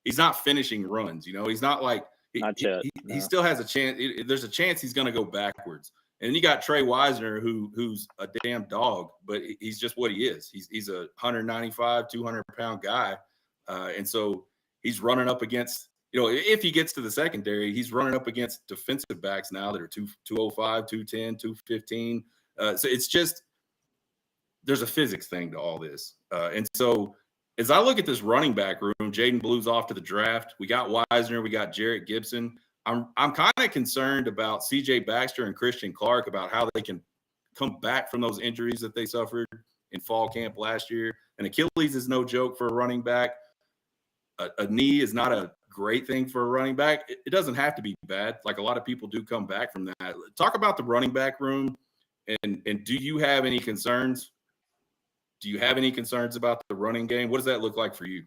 he's not finishing runs. He's not like – he still has a chance. There's a chance he's going to go backwards. And then you got Trey Wisner, who's a damn dog, but he's just what he is. He's a 195, 200-pound guy. And so he's running up against, if he gets to the secondary, he's running up against defensive backs now that are 205, 210, 215. So it's just, there's a physics thing to all this. And so as I look at this running back room, Jaden Blue's off to the draft. We got Wisner. We got Jarrett Gibson. I'm kind of concerned about CJ Baxter and Christian Clark, about how they can come back from those injuries that they suffered in fall camp last year. And Achilles is no joke for a running back. A knee is not a great thing for a running back. It doesn't have to be bad. Like, a lot of people do come back from that. Talk about the running back room, and do you have any concerns? Do you have any concerns about the running game? What does that look like for you?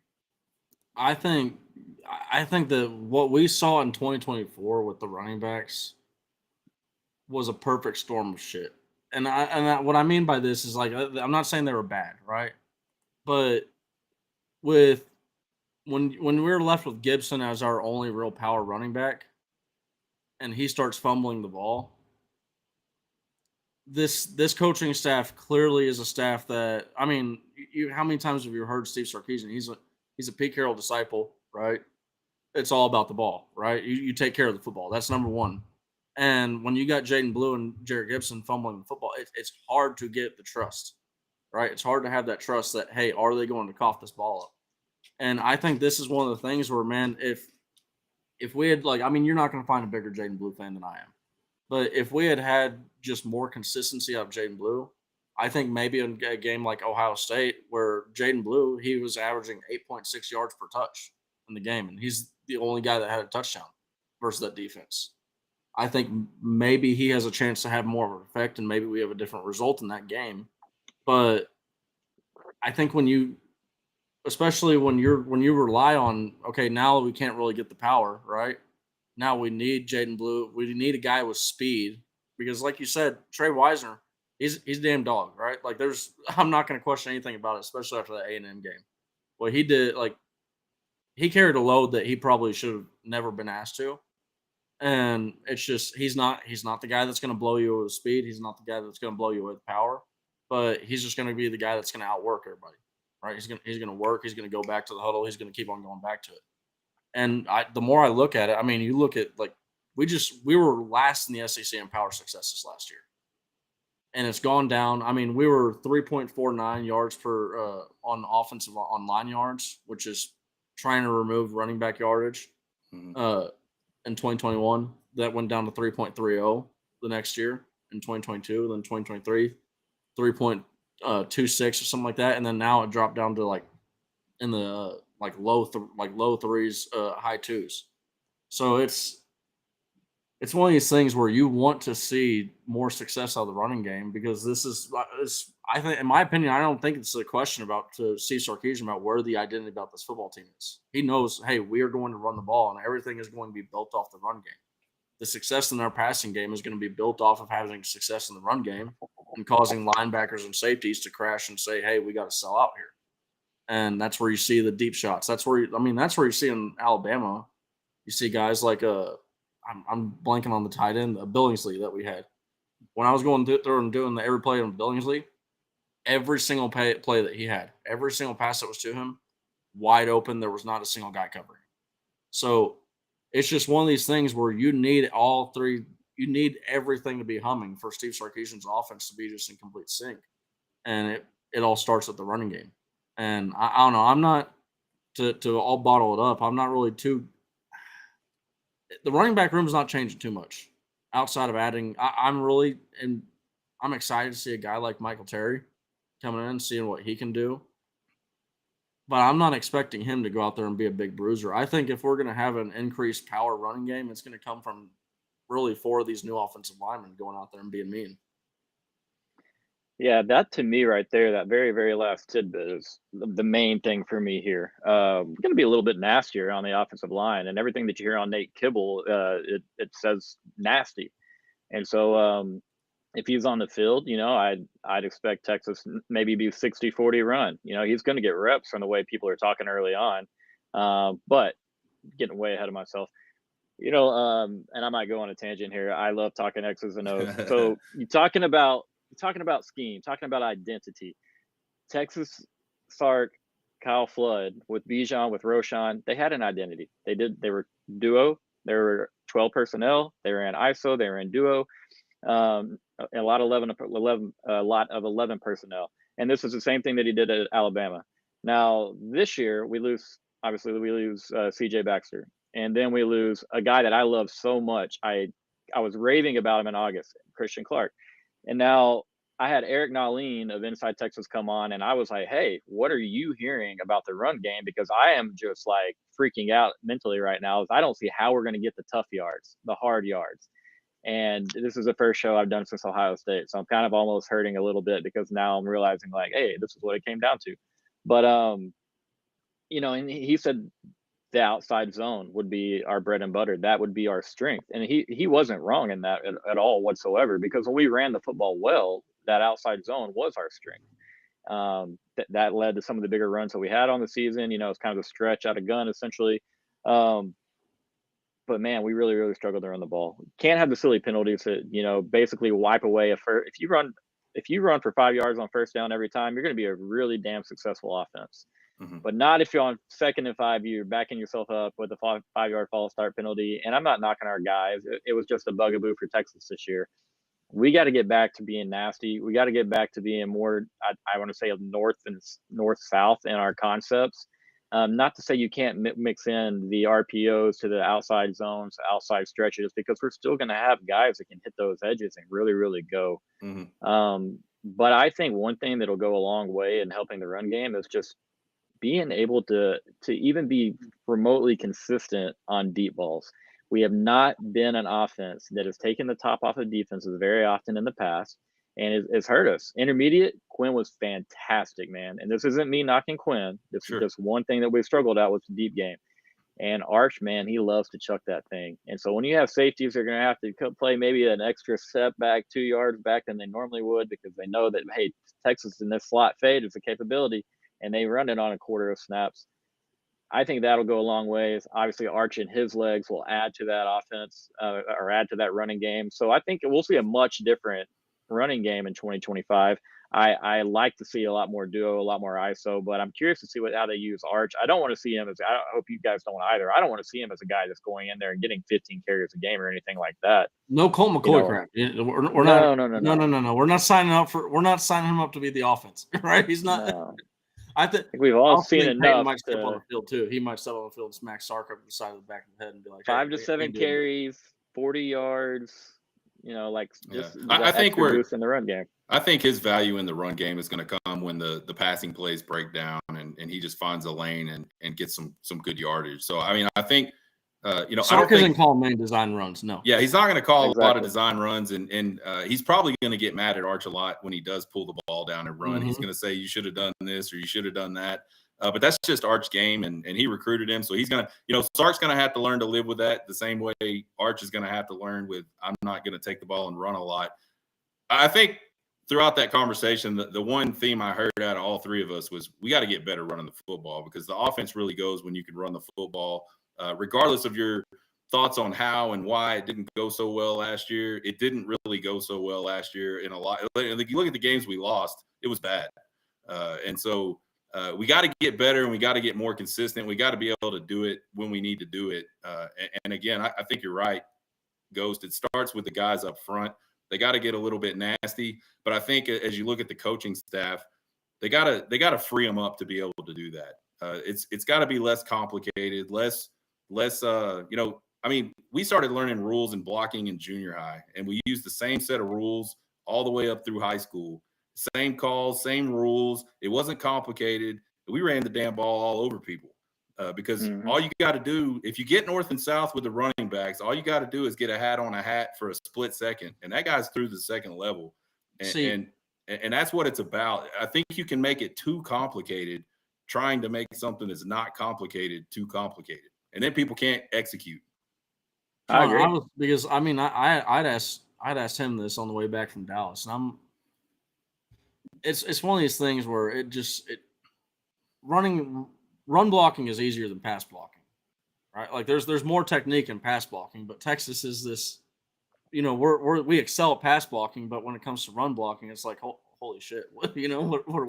I think that what we saw in 2024 with the running backs was a perfect storm of shit. And what I mean by this is, like, I'm not saying they were bad, right? But when we were left with Gibson as our only real power running back, and he starts fumbling the ball, this coaching staff clearly is a staff that, I mean, how many times have you heard Steve Sarkisian? He's a Pete Carroll disciple, right? It's all about the ball, right? You take care of the football. That's number one. And when you got Jaden Blue and Jarrett Gibson fumbling the football, it's hard to get the trust, right? It's hard to have that trust that, hey, are they going to cough this ball up? And I think this is one of the things where, man, if we had, like, I mean, you're not going to find a bigger Jaden Blue fan than I am. But if we had just more consistency out of Jaden Blue, I think maybe in a game like Ohio State, where Jaden Blue, he was averaging 8.6 yards per touch in the game, and he's the only guy that had a touchdown versus that defense. I think maybe he has a chance to have more of an effect, and maybe we have a different result in that game. But I think especially when you rely on, okay, now we can't really get the power, right? Now we need Jaden Blue. We need a guy with speed, because, like you said, Trey Wisner, he's a damn dog, right? Like I'm not going to question anything about it, especially after the A&M game. What he did, like he carried a load that he probably should have never been asked to. And it's just he's not the guy that's going to blow you with speed. He's not the guy that's going to blow you with power. But he's just going to be the guy that's going to outwork everybody, right? He's going to work. He's going to go back to the huddle. He's going to keep on going back to it. And the more I look at it, I mean, you look at like we were last in the SEC in power successes last year, and it's gone down. I mean, we were 3.49 yards per on offensive on line yards, which is trying to remove running back yardage. Mm-hmm. In 2021, that went down to 3.30 the next year in 2022, then 2023, 3.26 or something like that, and then now it dropped down to like in the low threes, high twos. So it's one of these things where you want to see more success out of the running game because this is I think, in my opinion, I don't think it's a question about to Steve Sarkisian about where the identity about this football team is. He knows, hey, we are going to run the ball, and everything is going to be built off the run game. The success in our passing game is going to be built off of having success in the run game and causing linebackers and safeties to crash and say, hey, we got to sell out here. And that's where you see the deep shots. That's where you see in Alabama. You see guys like I'm blanking on the tight end, Billingsley that we had. When I was going through and doing the every play on Billingsley, every single play that he had, every single pass that was to him, wide open, there was not a single guy covering. So it's just one of these things where you need all three. You need everything to be humming for Steve Sarkisian's offense to be just in complete sync. And it all starts with the running game. And I don't know. I'm not to all bottle it up. I'm not really too. The running back room is not changing too much outside of adding. I'm excited to see a guy like Michael Terry coming in, seeing what he can do. But I'm not expecting him to go out there and be a big bruiser. I think if we're going to have an increased power running game, it's going to come from really 4 of these new offensive linemen going out there and being mean. Yeah, that to me right there, that very, very last tidbit is the main thing for me here. We're going to be a little bit nastier on the offensive line, and everything that you hear on Nate Kibble, it says nasty. And so if he's on the field, I'd expect Texas maybe be 60-40 run. He's going to get reps from the way people are talking early on, but getting way ahead of myself. And I might go on a tangent here. I love talking X's and O's. So you're talking about scheme, talking about identity. Texas, Sark, Kyle Flood, with Bijan, with Roshan, they had an identity. They were duo. They were 12 personnel. They ran ISO. They ran duo. A lot of 11 personnel. And this is the same thing that he did at Alabama. Now this year we lose CJ Baxter, and then we lose a guy that I love so much. I was raving about him in August, Christian Clark. And now I had Eric Naleen of Inside Texas come on, and I was like, hey, what are you hearing about the run game? Because I am just like freaking out mentally right now. I don't see how we're going to get the tough yards, the hard yards. And this is the first show I've done since Ohio State. So I'm kind of almost hurting a little bit because now I'm realizing like, hey, this is what it came down to. But, and he said the outside zone would be our bread and butter. That would be our strength. And he wasn't wrong in that at all whatsoever, because when we ran the football well, that outside zone was our strength. That led to some of the bigger runs that we had on the season. It's kind of a stretch out of gun essentially. But man, we really, really struggled to run the ball. Can't have the silly penalties that, basically wipe away if you run for 5 yards on first down every time, you're going to be a really damn successful offense. Mm-hmm. But not if you're on 2nd and 5, you're backing yourself up with a 5-yard false start penalty. And I'm not knocking our guys. It was just a bugaboo for Texas this year. We got to get back to being nasty. We got to get back to being more, I want to say, north-south in our concepts. Not to say you can't mix in the RPOs to the outside zones, outside stretches, because we're still going to have guys that can hit those edges and really, really go. Mm-hmm. But I think one thing that'll go a long way in helping the run game is just being able to even be remotely consistent on deep balls. We have not been an offense that has taken the top off of defenses very often in the past, and it's hurt us. Intermediate, Quinn was fantastic, man. And this isn't me knocking Quinn. This is just one thing that we struggled at with the deep game. And Arch, man, he loves to chuck that thing. And so when you have safeties, they're going to have to play maybe an extra step back, 2 yards back than they normally would, because they know that, hey, Texas in this slot fade is a capability, and they run it on a quarter of snaps. I think that'll go a long ways. Obviously, Arch and his legs will add to that offense or add to that running game. So I think we'll see a much different running game in 2025. I like to see a lot more duo, a lot more ISO, but I'm curious to see how they use Arch. I don't want to see him I hope you guys don't either. I don't want to see him as a guy that's going in there and getting 15 carries a game or anything like that. No Colt McCoy crap. We're not. No. We're not signing him up to be the offense, right? He's not. No. I think we've all seen Peyton enough. Might step on the field too. He might step on the field and smack Sark up the side of the back of the head and be like, 5 to 7 carries, 40 yards. I think we're boost in the run game. I think his value in the run game is going to come when the passing plays break down and he just finds a lane and gets some good yardage. So I mean, I think Sark isn't calling main design runs. No. Yeah, he's not going to call a lot of design runs, and he's probably going to get mad at Arch a lot when he does pull the ball down and run. Mm-hmm. He's going to say you should have done this or you should have done that. But that's just Arch's game, and he recruited him, so he's going to, Sark's going to have to learn to live with that the same way Arch is going to have to learn with I'm not going to take the ball and run a lot. I think throughout that conversation, the one theme I heard out of all three of us was we got to get better running the football, because the offense really goes when you can run the football. Regardless of your thoughts on how and why it didn't go so well last year, it didn't really go so well last year in a lot. If you look at the games we lost, it was bad. And so we got to get better, and we got to get more consistent. We got to be able to do it when we need to do it. And again, I think you're right, Ghost. It starts with the guys up front. They got to get a little bit nasty. But I think as you look at the coaching staff, they got to free them up to be able to do that. It's got to be less complicated, less, I mean, we started learning rules and blocking in junior high, and we used the same set of rules all the way up through high school. Same calls, same rules. It wasn't complicated. We ran the damn ball all over people because all you got to do, if you get north and south with the running backs, all you got to do is get a hat on a hat for a split second, and that guy's through the second level. And that's what it's about. I think you can make it too complicated, trying to make something that's not complicated too complicated. And then people can't execute. I agree. I'd asked him this on the way back from Dallas, and it's one of these things where run blocking is easier than pass blocking, right? Like there's more technique in pass blocking, but Texas is this, we excel at pass blocking, but when it comes to run blocking, it's like holy shit, what do we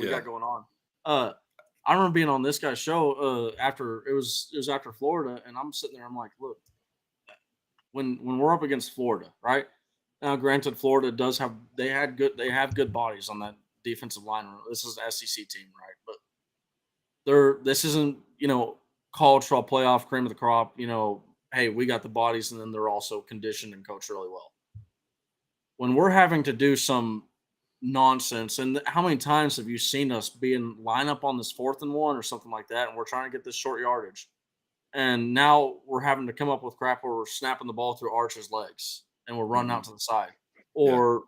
got going on? I remember being on this guy's show after it was after Florida, and I'm sitting there. I'm like, look, when we're up against Florida, right now, granted, Florida have good bodies on that defensive line. This is an SEC team, right? But this isn't college football playoff cream of the crop. Hey, we got the bodies, and then they're also conditioned and coached really well. When we're having to do some nonsense, and how many times have you seen us line up on this 4th and 1 or something like that, and we're trying to get this short yardage, and now we're having to come up with crap where we're snapping the ball through Arch's legs and we're running out to the side, or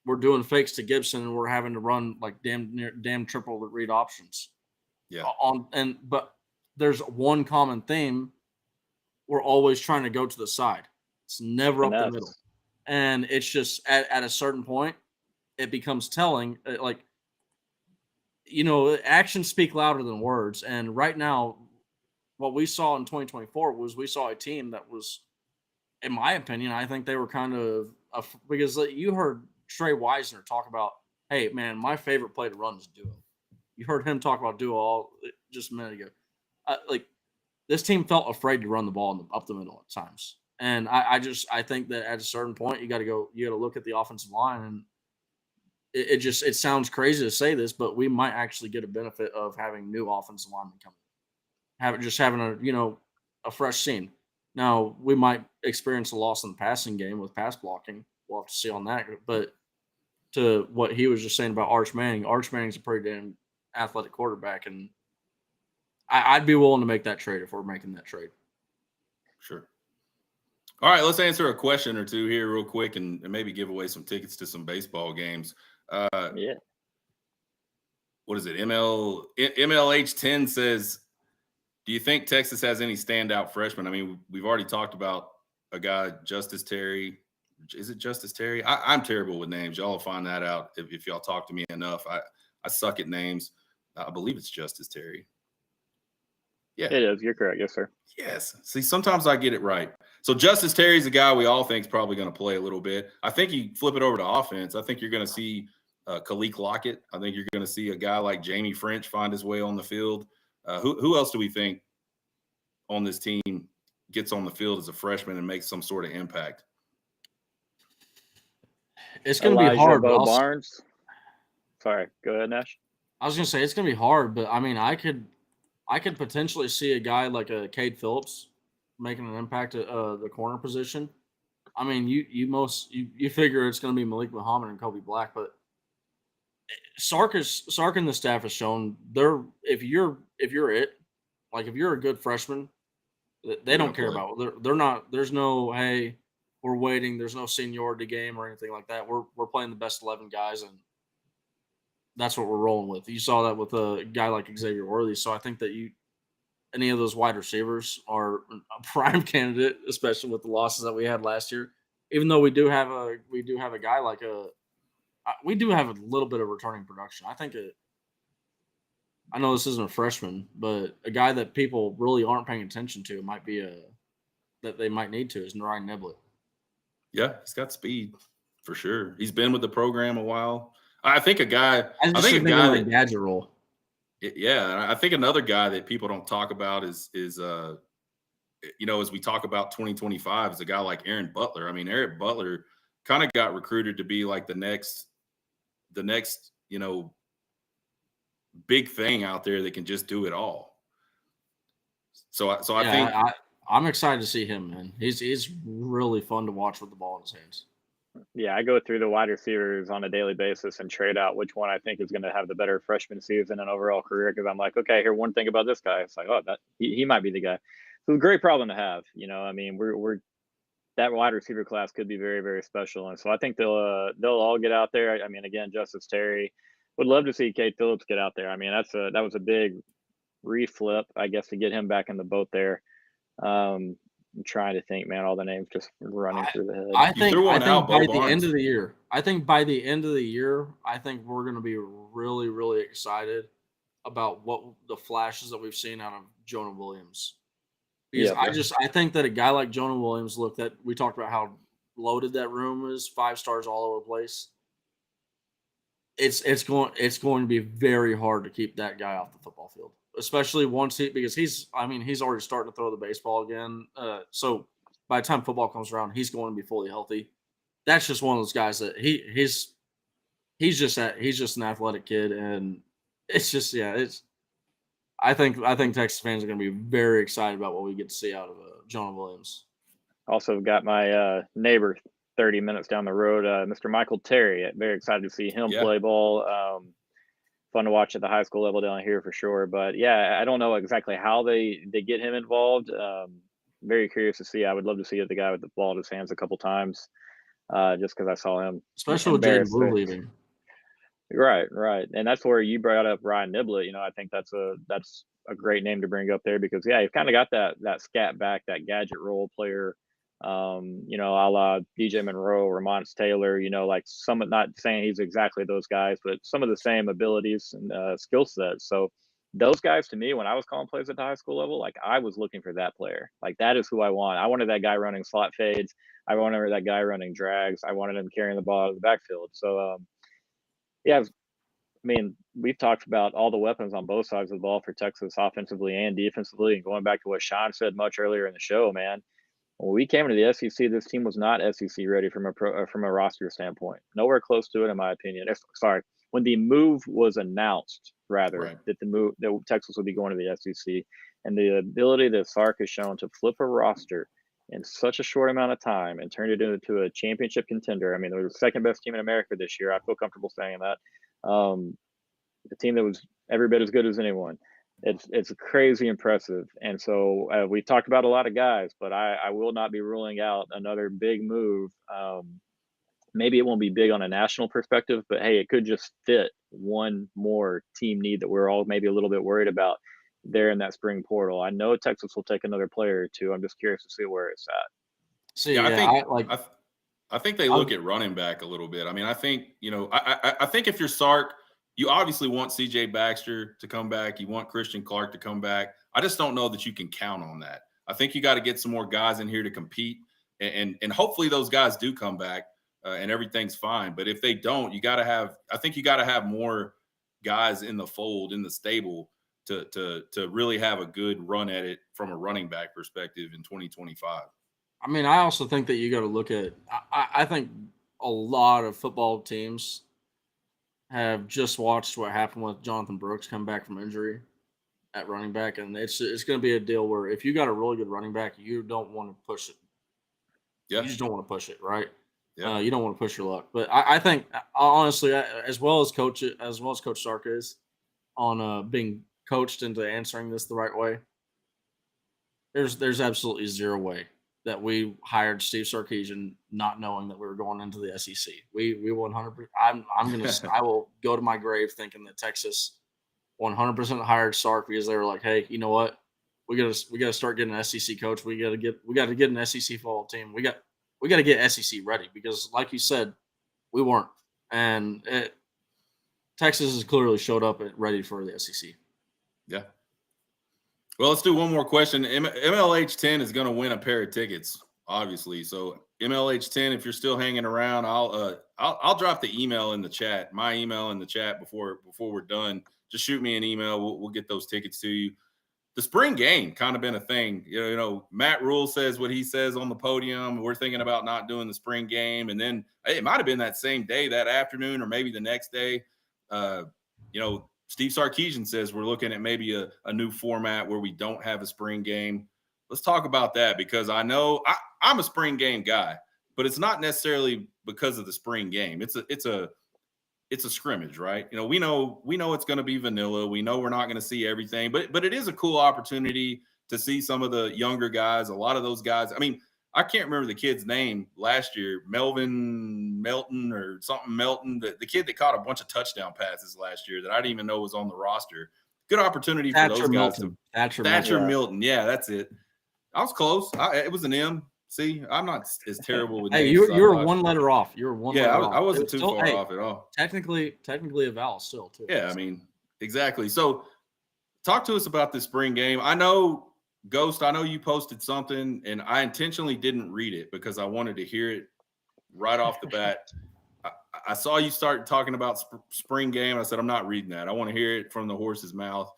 we're doing fakes to Gibson and we're having to run like damn triple read options. But there's one common theme: we're always trying to go to the side. It's never up the middle, and it's just at a certain point, it becomes telling. Actions speak louder than words. And right now, what we saw in 2024 was we saw a team that was, in my opinion, I think they were kind of because you heard Trey Wisner talk about, hey, man, my favorite play to run is duo. You heard him talk about duo just a minute ago. This team felt afraid to run the ball up the middle at times. And I think that at a certain point, you got to look at the offensive line, and it sounds crazy to say this, but we might actually get a benefit of having new offensive linemen come in. Having a fresh scene. Now, we might experience a loss in the passing game with pass blocking. We'll have to see on that. But to what he was just saying about Arch Manning's a pretty damn athletic quarterback, and I'd be willing to make that trade if we're making that trade. Sure. All right, let's answer a question or two here real quick and maybe give away some tickets to some baseball games. What is it? MLH10 says, Do you think Texas has any standout freshmen? I mean, we've already talked about a guy, Justice Terry. Is it Justice Terry? I'm terrible with names. Y'all will find that out if y'all talk to me enough. I suck at names. I believe it's Justice Terry. Yeah. It is. You're correct. Yes, sir. Yes. See, sometimes I get it right. So Justice Terry's a guy we all think is probably going to play a little bit. I think you flip it over to offense. I think you're going to see Kalik Lockett. I think you're going to see a guy like Jamie French find his way on the field. Who else do we think on this team gets on the field as a freshman and makes some sort of impact? It's going to be hard. Bo Barnes. Sorry, go ahead, Nash. I was going to say it's going to be hard, but I mean, I could potentially see a guy like a Cade Phillips making an impact at the corner position. I mean, you figure it's going to be Malik Muhammad and Kobe Black, but Sark and the staff has shown if you're it, like if you're a good freshman, they don't care about it. They're not. There's no hey, we're waiting. There's no seniority game or anything like that. We're playing the best 11 guys, and that's what we're rolling with. You saw that with a guy like Xavier Worthy. So I think that any of those wide receivers are a prime candidate, especially with the losses that we had last year. Even though we do have a guy like we do have a little bit of returning production. I think I know this isn't a freshman, but a guy that people really aren't paying attention to might be that they might need to is Ryan Niblett. Yeah, he's got speed for sure. He's been with the program a while. I think a guy. I think a guy like gadget role. Yeah, I think another guy that people don't talk about is as we talk about 2025 is a guy like Aaron Butler. I mean, Aaron Butler kind of got recruited to be like the next big thing out there that can just do it all. So I think I'm excited to see him, man. He's really fun to watch with the ball in his hands. Yeah, I go through the wide receivers on a daily basis and trade out which one I think is going to have the better freshman season and overall career because I'm like, okay, here one thing about this guy. It's like, oh, that he might be the guy. So it's a great problem to have. I mean, we're that wide receiver class could be very, very special, and so I think they'll all get out there. I mean, again, Justice Terry would love to see Cade Phillips get out there. I mean, that was a big reflip, I guess, to get him back in the boat there. I'm trying to think, man. All the names just running through the head. I think by the end of the year, I think we're going to be really, really excited about what the flashes that we've seen out of Jonah Williams. Because I think that a guy like Jonah Williams, that we talked about how loaded that room is, 5 stars all over the place. It's going to be very hard to keep that guy off the football field, especially because he's already starting to throw the baseball again. So by the time football comes around, he's going to be fully healthy. That's just one of those guys that he's just an athletic kid, and it's just I think Texas fans are going to be very excited about what we get to see out of Jonah Williams. Also got my neighbor 30 minutes down the road, Mr. Michael Terry. Very excited to see him play ball. Fun to watch at the high school level down here for sure. But yeah, I don't know exactly how they get him involved. Very curious to see. I would love to see the guy with the ball in his hands a couple times, just because I saw him, especially with Jaden Blue leaving. Right, and that's where you brought up Ryan Niblett. I think that's a great name to bring up there because you've kind of got that scat back, that gadget role player. A la DJ Monroe, Ramonce Taylor, like some, not saying he's exactly those guys, but some of the same abilities and skill sets. So those guys, to me, when I was calling plays at the high school level, like I was looking for that player. Like that is who I want. I wanted that guy running slot fades. I wanted that guy running drags. I wanted him carrying the ball out of the backfield. So, I mean, we've talked about all the weapons on both sides of the ball for Texas offensively and defensively. And going back to what Sean said much earlier in the show, man, when we came into the SEC, this team was not SEC ready from a roster standpoint. Nowhere close to it, in my opinion. When the move was announced, that that Texas would be going to the SEC, and the ability that Sark has shown to flip a roster in such a short amount of time and turn it into a championship contender. I mean, they were the second best team in America this year. I feel comfortable saying that. The team that was every bit as good as anyone. It's crazy impressive. And so we talked about a lot of guys, but I will not be ruling out another big move. Maybe it won't be big on a national perspective, but hey, it could just fit one more team need that we're all maybe a little bit worried about. there in that spring portal. I know Texas will take another player or two. I'm just curious to see where it's at. See, Yeah, I think they I- look at running back a little bit. I mean, I think, I think if you're Sark, you obviously want CJ Baxter to come back. You want Christian Clark to come back. I just don't know that you can count on that. I think you got to get some more guys in here to compete, and hopefully those guys do come back and everything's fine. But if they don't, I think you got to have more guys in the fold, in the stable to really have a good run at it from a running back perspective in 2025. I mean, I also think that you got to look at. I think a lot of football teams have just watched what happened with Jonathan Brooks come back from injury at running back, and it's going to be a deal where if you got a really good running back, you don't want to push it. Yeah, You just don't want to push it, right? yeah. You don't want to push your luck. But I think honestly, as well as Coach Sark is on being coached into answering this the right way, there's absolutely zero way that we hired Steve Sarkisian not knowing that we were going into the SEC. We 100%. I will go to my grave thinking that Texas 100% hired Sark because they were like, hey, you know what? We gotta start getting an SEC coach. We gotta get an SEC football team. We got to get SEC ready because, like you said, we weren't, and Texas has clearly showed up ready for the SEC. Yeah. Well, let's do one more question. MLH 10 is going to win a pair of tickets, obviously. So MLH 10, if you're still hanging around, I'll drop the email in the chat, my email in the chat before we're done. Just shoot me an email. We'll get those tickets to you. The spring game kind of been a thing. You know, Matt Rule says what he says on the podium. We're thinking about not doing the spring game, and then it might have been that same day, that afternoon, or maybe the next day. Steve Sarkisian says we're looking at maybe a new format where we don't have a spring game. Let's talk about that because I know I'm a spring game guy, but it's not necessarily because of the spring game. It's a scrimmage, right? You know, we know it's going to be vanilla. We know we're not going to see everything, but it is a cool opportunity to see some of the younger guys. A lot of those guys. I mean, I can't remember the kid's name last year, Melton or something Melton, the kid that caught a bunch of touchdown passes last year that I didn't even know was on the roster. Good opportunity for those guys. Thatcher Milton. Yeah, that's it. I was close. It was an M. See, I'm not as terrible with names. Hey, you were one letter off. You were one letter off. I wasn't too far off at all. Technically a vowel still, too. Yeah, I mean, exactly. So talk to us about this spring game. I know, Ghost, I know you posted something, and I intentionally didn't read it because I wanted to hear it right off the bat. I saw you start talking about spring game. I said, I'm not reading that. I want to hear it from the horse's mouth.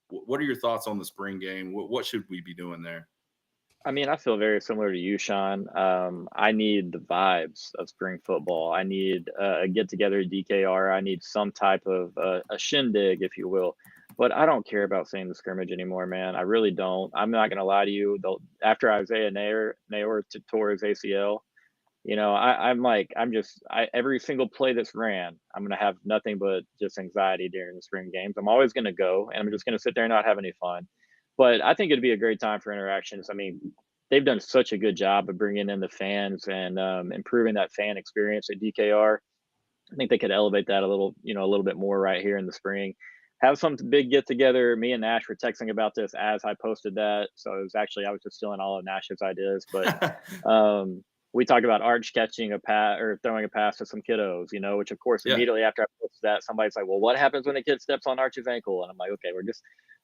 What are your thoughts on the spring game? What should we be doing there? I mean, I feel very similar to you, Sean. I need the vibes of spring football. I need a get-together at DKR. I need some type of a shindig, if you will. But I don't care about seeing the scrimmage anymore, man. I really don't. I'm not going to lie to you. After Isaiah Nayor tore his ACL, you know, every single play that's ran, I'm going to have nothing but just anxiety during the spring games. I'm always going to go, and I'm just going to sit there and not have any fun. But I think it'd be a great time for interactions. I mean, they've done such a good job of bringing in the fans and improving that fan experience at DKR. I think they could elevate that a little bit more right here in the spring. Have some big get together. Me and Nash were texting about this as I posted that. So I was just stealing all of Nash's ideas. But we talked about Arch catching a pass or throwing a pass to some kiddos, you know, which of course immediately after I posted that, somebody's like, well, what happens when a kid steps on Arch's ankle? And I'm like, okay,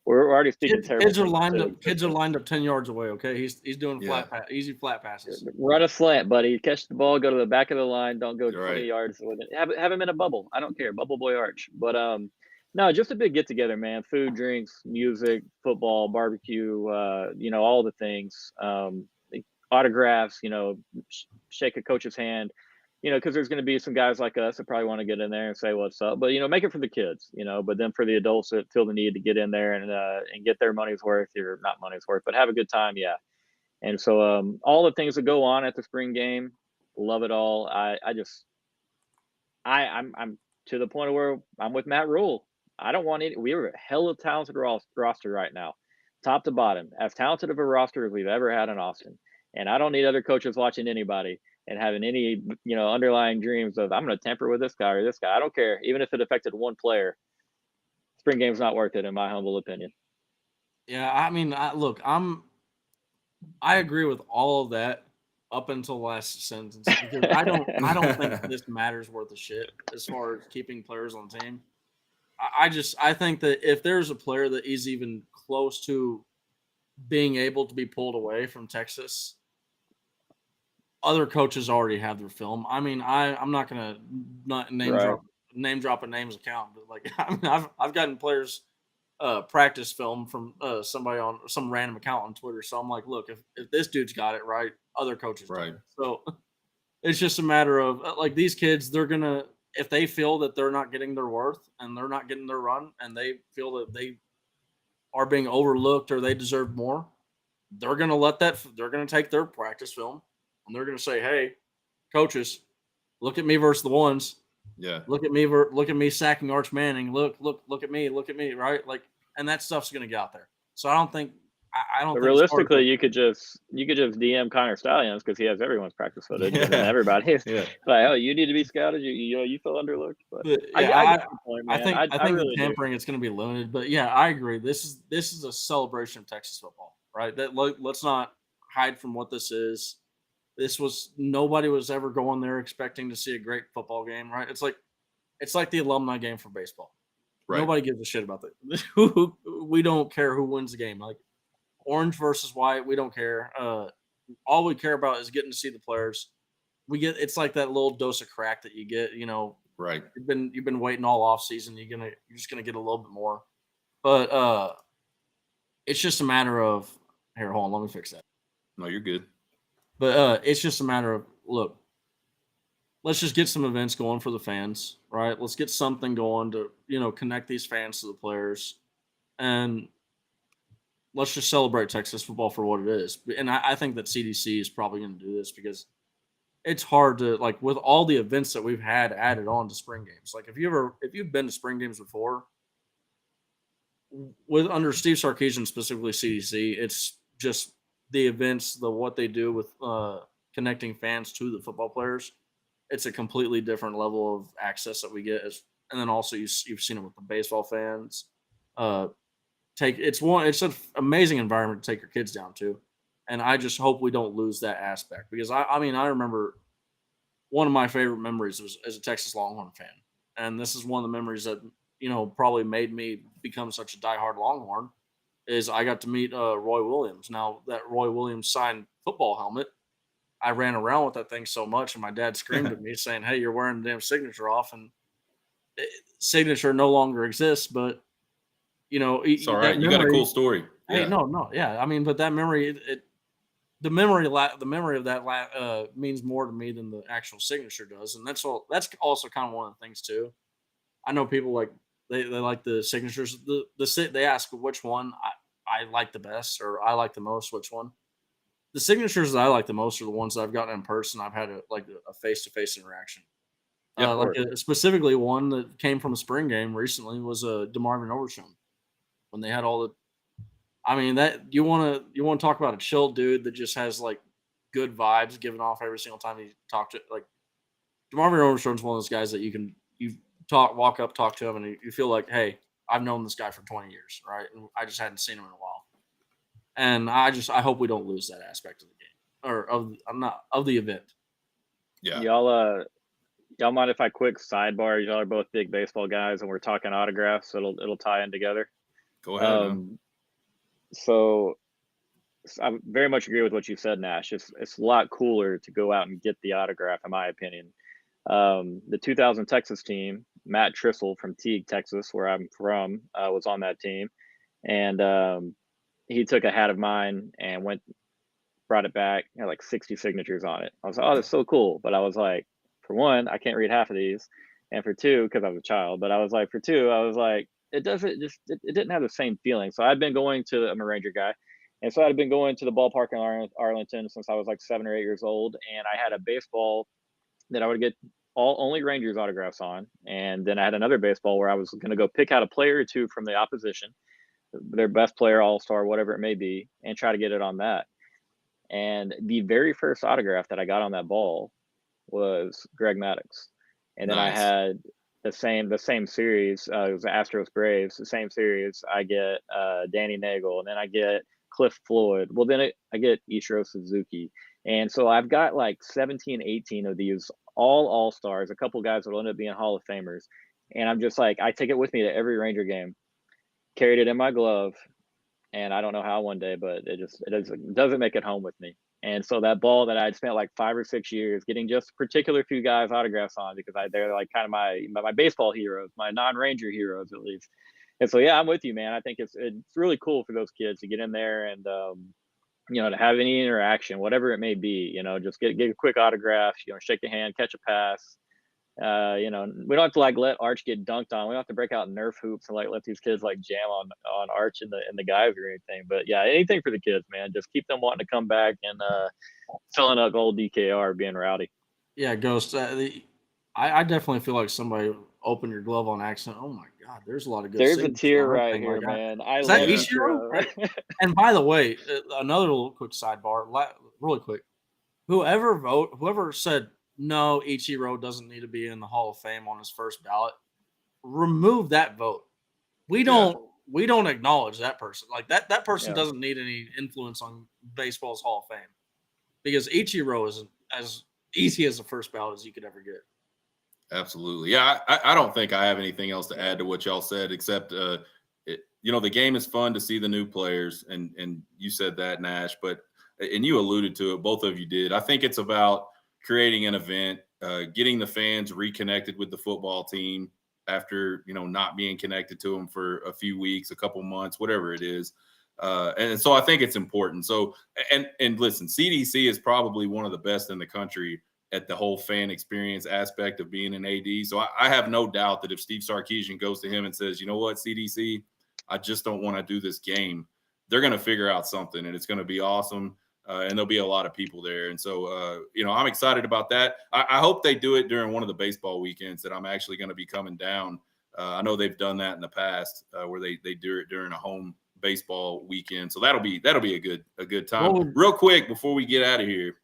we're already speaking terrible. Kids are lined up 10 yards away. Okay. He's doing easy flat passes. Run a slant, buddy. Catch the ball, go to the back of the line. Don't go 20 yards with it. Have him in a bubble. I don't care. Bubble boy Arch. But no, just a big get together, man. Food, drinks, music, football, barbecue, all the things. Autographs, shake a coach's hand, because there's going to be some guys like us that probably want to get in there and say what's up, but make it for the kids, but then for the adults that feel the need to get in there and get their money's worth, or not money's worth, but have a good time. Yeah. And so all the things that go on at the spring game, love it all. I'm to the point where I'm with Matt Rule. I don't want we are a hella talented roster right now, top to bottom, as talented of a roster as we've ever had in Austin. And I don't need other coaches watching anybody and having any, underlying dreams of I'm going to tamper with this guy or this guy. I don't care. Even if it affected one player, spring game's not worth it, in my humble opinion. Yeah, I mean, I agree with all of that up until the last sentence because I don't think this matters worth a shit as far as keeping players on the team. I think that if there's a player that is even close to being able to be pulled away from Texas, other coaches already have their film. I mean, I'm not gonna not Right. name drop a names account, but like I mean, I've gotten players practice film from somebody on some random account on Twitter. So I'm like, look, if this dude's got it right, other coaches do. Right. So it's just a matter of like these kids, they're gonna if they feel that they're not getting their worth and they're not getting their run and they feel that they are being overlooked or they deserve more, they're gonna take their practice film and they're gonna say, hey, coaches, look at me versus the ones. Yeah. Look at me sacking Arch Manning. Look at me, right? Like, and that stuff's gonna get out there. So I don't But think as far as realistically, like, you could just DM Connor Stallions because he has everyone's practice footage, and then Yeah. everybody's Yeah. like, "Oh, you need to be scouted. You feel underlooked." But but I, yeah, I get your point, man. I I I think the really do. tampering it's gonna be limited. But yeah, I agree. This is a celebration of Texas football, right? Let's not hide from what this is. This was nobody was ever going there expecting to see a great football game, right? It's like the alumni game for baseball. Right. Nobody gives a shit about that. We don't care who wins the game. Like orange versus white, we don't care. All we care about is getting to see the players. It's like that little dose of crack that you get. Right. You've been waiting all off season. You're just gonna get a little bit more. But it's just a matter of here. Hold on, let me fix that. No, you're good. But it's just a matter of look. Let's just get some events going for the fans, right? Let's get something going to connect these fans to the players, and let's just celebrate Texas football for what it is. And I think that CDC is probably going to do this because it's hard to like with all the events that we've had added on to spring games. Like if you've been to spring games before, with under Steve Sarkisian specifically CDC, it's just the events, the what they do with connecting fans to the football players. It's a completely different level of access that we get, and then also you've seen it with the baseball fans. Uh, it's an amazing environment to take your kids down to, and I just hope we don't lose that aspect because I mean I remember one of my favorite memories was as a Texas Longhorn fan, and this is one of the memories that probably made me become such a diehard Longhorn. Is I got to meet Roy Williams. Now that Roy Williams signed football helmet, I ran around with that thing so much, and my dad screamed at me saying, "Hey, you're wearing the damn signature off," and signature no longer exists. But It's all that right. You got a cool memory. story. Hey, Yeah. no, yeah. I mean, but that memory, the memory of that means more to me than the actual signature does, and that's also kind of one of the things too. I know people like they like the signatures. They ask which one I like the best or I like the most. Which one? The signatures that I like the most are the ones that I've gotten in person. I've had a face to face interaction. Yep. Specifically one that came from a spring game recently was a DeMarvin Overshown when they had all the. I mean that you want to talk about a chill dude that just has like good vibes given off every single time he talked to like DeMarvin Overshown's one of those guys that you walk up, talk to him, and you feel like, hey, I've known this guy for 20 years, right? And I just hadn't seen him in a while. And I hope we don't lose that aspect of the game or of I'm not of the event. Yeah. Y'all mind if I quick sidebar? Y'all are both big baseball guys, and we're talking autographs, so it'll tie in together. Go ahead, man. So I very much agree with what you said, Nash. It's a lot cooler to go out and get the autograph, in my opinion. The 2000 Texas team, Matt Trissel from Teague, Texas, where I'm from, was on that team, and he took a hat of mine and brought it back. Had like 60 signatures on it. I was like, oh, that's so cool. But I was like, for one, I can't read half of these, and for two, because I was a child. But I was like, for two, I was like, it didn't have the same feeling. So I'd been going to I'm a Ranger guy. And so I'd been going to the ballpark in Arlington since I was like 7 or 8 years old, and I had a baseball that I would get only Rangers autographs on, and then I had another baseball where I was going to go pick out a player or two from the opposition, their best player, all star, whatever it may be, and try to get it on that. And the very first autograph that I got on that ball was Greg Maddox, and then I Nice. had the same series. It was the Astros Braves, the same series. I get Danny Nagel, and then I get Cliff Floyd. Well, then I get Ichiro Suzuki. And so I've got like 17, 18 of these all stars, a couple guys that will end up being Hall of Famers. And I'm just like, I take it with me to every Ranger game, carried it in my glove. And I don't know how one day, but it doesn't make it home with me. And so that ball that I'd spent like 5 or 6 years getting just a particular few guys autographs on, because they're like kind of my baseball heroes, my non-Ranger heroes at least. And so yeah, I'm with you, man. I think it's really cool for those kids to get in there and to have any interaction, whatever it may be. Just get a quick autograph, shake a hand, catch a pass. We don't have to like let Arch get dunked on. We don't have to break out Nerf hoops and like let these kids like jam on Arch and the guys or anything. But yeah, anything for the kids, man. Just keep them wanting to come back and filling up old DKR, being rowdy. Yeah, Ghost. I definitely feel like somebody opened your glove on accident. Oh my God, there's a lot of good. There's a tear right here, man. I love Ichiro. Right? And by the way, another little quick sidebar, really quick. Whoever said no, Ichiro doesn't need to be in the Hall of Fame on his first ballot, remove that vote. We don't acknowledge that person. Like that person doesn't need any influence on baseball's Hall of Fame, because Ichiro is as easy as the first ballot as you could ever get. Absolutely. Yeah, I don't think I have anything else to add to what y'all said, except the game is fun to see the new players, and you said that, Nash, and you alluded to it, both of you did. I think it's about creating an event, getting the fans reconnected with the football team after, not being connected to them for a few weeks, a couple months, whatever it is. And so I think it's important. So, and listen, CDC is probably one of the best in the country at the whole fan experience aspect of being an AD. So I have no doubt that if Steve Sarkisian goes to him and says, you know what, CDC, I just don't want to do this game, they're going to figure out something, and it's going to be awesome. And there'll be a lot of people there. And so, I'm excited about that. I hope they do it during one of the baseball weekends that I'm actually going to be coming down. I know they've done that in the past where they do it during a home baseball weekend. So that'll be a good time. Well, real quick before we get out of here,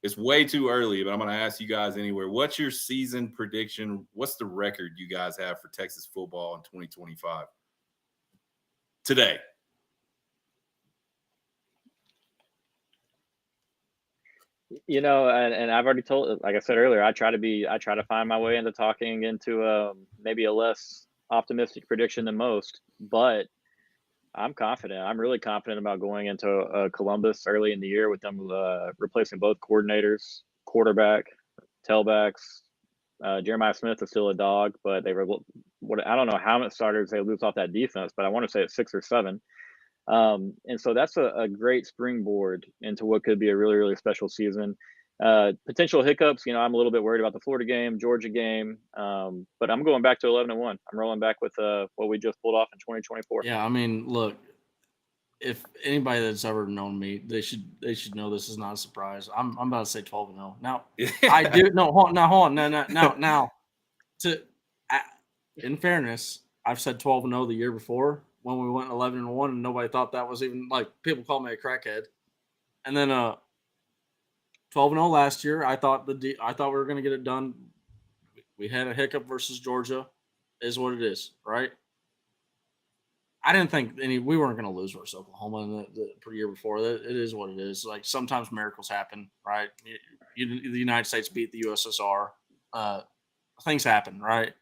it's way too early, but I'm going to ask you guys anyway. What's your season prediction? What's the record you guys have for Texas football in 2025? Today. And I've already told, like I said earlier, I try to find my way into talking into maybe a less optimistic prediction than most, but I'm confident. I'm really confident about going into Columbus early in the year with them replacing both coordinators, quarterback, tailbacks. Jeremiah Smith is still a dog, but I don't know how many starters they lose off that defense, but I want to say it's 6 or 7. And so that's a great springboard into what could be a really, really special season. Potential hiccups, I'm a little bit worried about the Florida game, Georgia game, but I'm going back to 11-1. I'm rolling back with what we just pulled off in 2024. Yeah, I mean, look, if anybody that's ever known me, they should know this is not a surprise. I'm about to say 12-0. Now, I do hold on. Now, in fairness, I've said 12-0 the year before when we went 11-1, and nobody thought that was even, like, people called me a crackhead. And then 12-0 last year, I thought we were going to get it done. We had a hiccup versus Georgia, is what it is, right? I didn't think we weren't going to lose versus Oklahoma in the year before. It is what it is. Like, sometimes miracles happen, right? The United States beat the USSR. Things happen, right?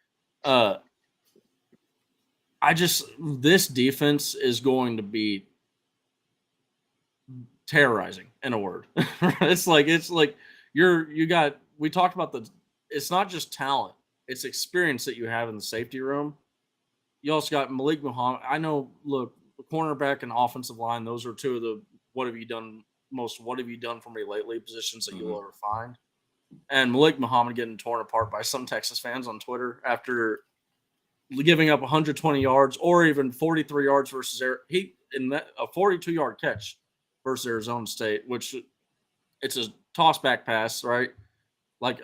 This defense is going to be terrorizing, in a word. It's like we talked about it's not just talent, it's experience that you have in the safety room. You also got Malik Muhammad. I know, look, the cornerback and offensive line, those are two of the what have you done for me lately positions that you'll ever find. And Malik Muhammad getting torn apart by some Texas fans on Twitter after giving up 120 yards or even 43 yards versus a 42-yard catch versus Arizona State, which it's a toss-back pass, right? Like,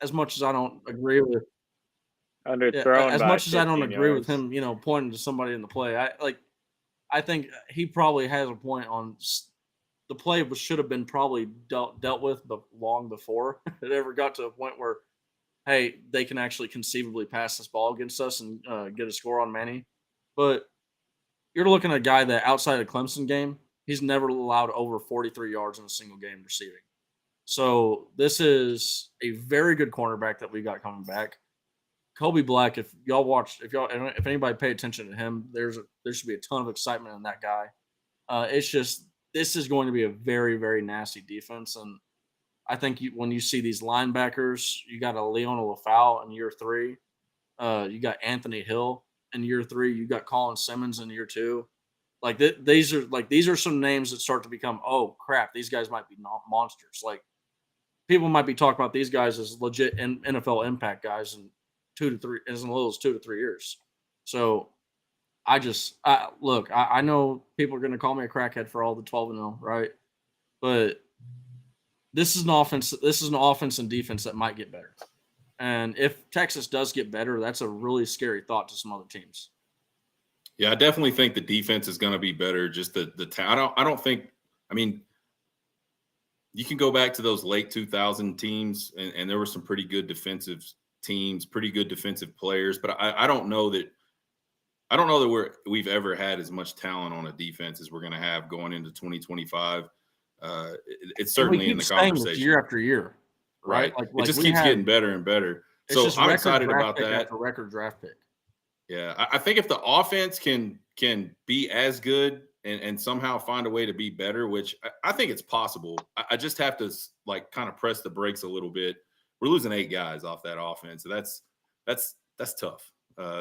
as much as I don't agree with underthrown, as much as I don't agree yards. with him, pointing to somebody in the play, I think he probably has a point on the play should have been probably dealt with long before it ever got to a point where hey, they can actually conceivably pass this ball against us and get a score on Manny. But you're looking at a guy that outside of Clemson game, he's never allowed over 43 yards in a single game receiving. So this is a very good cornerback that we got coming back. Kobe Black, if anybody pay attention to him, there should be a ton of excitement in that guy. It's just this is going to be a very, very nasty defense, and I think when you see these linebackers, you got a Leon Lafau in year 3, you got Anthony Hill in year 3, you got Colin Simmons in year 2. Like these are some names that start to become, oh crap, these guys might be monsters. Like people might be talking about these guys as legit NFL impact guys in 2 to 3, as little as 2 to 3 years. So look, I know people are going to call me a crackhead for all the 12-0, right? But this is an offense. This is an offense and defense that might get better. And if Texas does get better, that's a really scary thought to some other teams. Yeah, I definitely think the defense is going to be better. Just the talent. I don't think. I mean, you can go back to those late 2000 teams, and there were some pretty good defensive teams, pretty good defensive players. But I don't know that. I don't know that we've ever had as much talent on a defense as we're going to have going into 2025. It's certainly in the conversation year after year, right? Like it just keeps getting better and better. So I'm excited about that. After record draft pick. Yeah, I think if the offense can be as good and somehow find a way to be better, which I think it's possible. I just have to kind of press the brakes a little bit. We're losing 8 guys off that offense, so that's tough.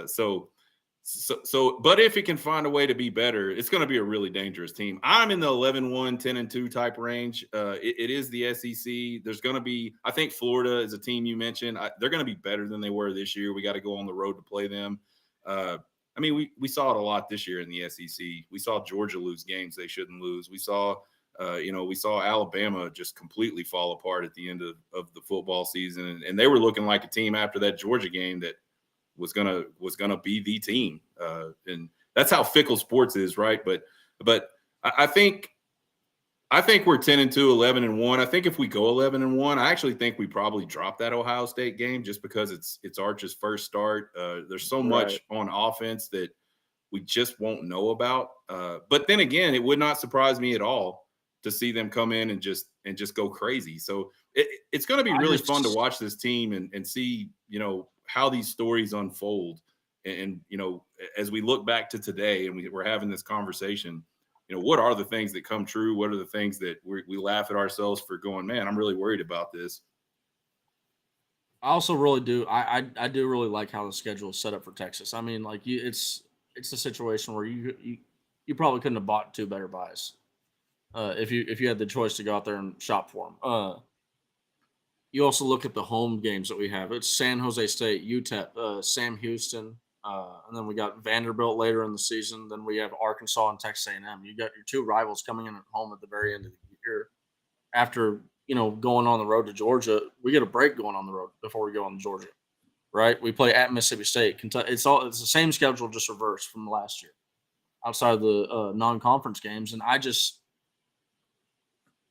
So, but if it can find a way to be better, it's going to be a really dangerous team. I'm in the 11-1, 10-2 type range. It is the SEC. There's going to be, I think Florida is a team you mentioned. They're going to be better than they were this year. We got to go on the road to play them. I mean, we saw it a lot this year in the SEC. We saw Georgia lose games they shouldn't lose. We saw Alabama just completely fall apart at the end of the football season, and they were looking like a team after that Georgia game that was gonna be the team, and that's how fickle sports is, right? But I think we're 10-2, 11-1. I think if we go 11-1, I actually think we probably drop that Ohio State game just because it's Arch's first start. There's so much on offense that we just won't know about. But then again, it would not surprise me at all to see them come in and just go crazy. So it's going to be really fun to watch this team and see, how these stories unfold. And as we look back to today and we're having this conversation, what are the things that come true? What are the things that we laugh at ourselves for going, man, I'm really worried about this. I also really do. I do really like how the schedule is set up for Texas. I mean, like it's a situation where you probably couldn't have bought 2 better buys if you had the choice to go out there and shop for them. You also look at the home games that we have. It's San Jose State, UTEP, Sam Houston, and then we got Vanderbilt later in the season. Then we have Arkansas and Texas A&M. You got your 2 rivals coming in at home at the very end of the year. After going on the road to Georgia, we get a break going on the road before we go on to Georgia, right? We play at Mississippi State, Kentucky. It's the same schedule, just reversed from last year, outside of the non-conference games. And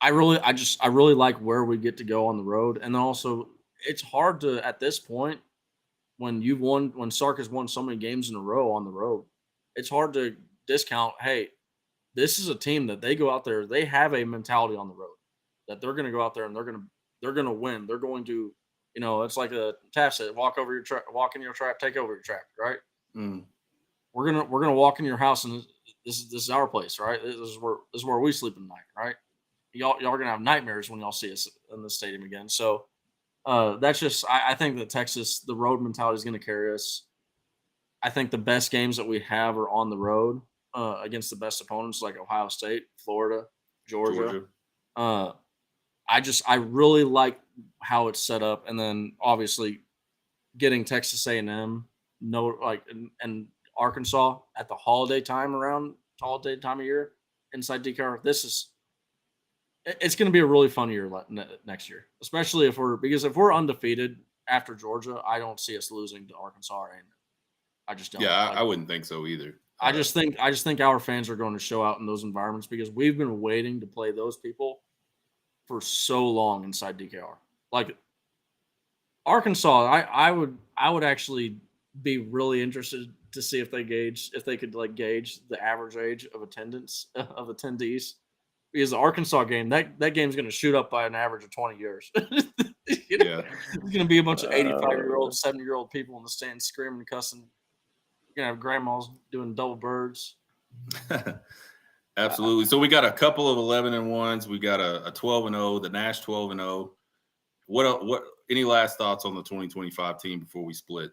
I really like where we get to go on the road. And then also it's hard to, at this point, when Sark has won so many games in a row on the road, it's hard to discount, hey, this is a team that they go out there, they have a mentality on the road that they're going to go out there and they're going to win. They're going to, it's like a Taft said, walk in your trap, take over your trap, right? Mm. We're going to walk in your house and this is our place, right? This is where we sleep at night, right? Y'all are gonna have nightmares when y'all see us in the stadium again. So that's just I think that Texas, the road mentality is gonna carry us. I think the best games that we have are on the road against the best opponents like Ohio State, Florida, Georgia. I really like how it's set up, and then obviously getting Texas A&M, and Arkansas at the holiday time of year inside DKR. It's going to be a really fun year next year, especially if we're undefeated after Georgia. I don't see us losing to Arkansas, and I just don't. Yeah, I wouldn't think so either. I just think our fans are going to show out in those environments because we've been waiting to play those people for so long inside DKR. Like Arkansas, I would actually be really interested to see if they could gauge the average age of attendance of attendees. Because the Arkansas game, that game's going to shoot up by an average of 20 years. Yeah. There's going to be a bunch of 85-year-old, 70-year-old people in the stands screaming and cussing. You're going to have grandmas doing double birds. Absolutely. So we got a couple of 11-1s. We got a 12-0, the Nash 12-0. What? Any last thoughts on the 2025 team before we split?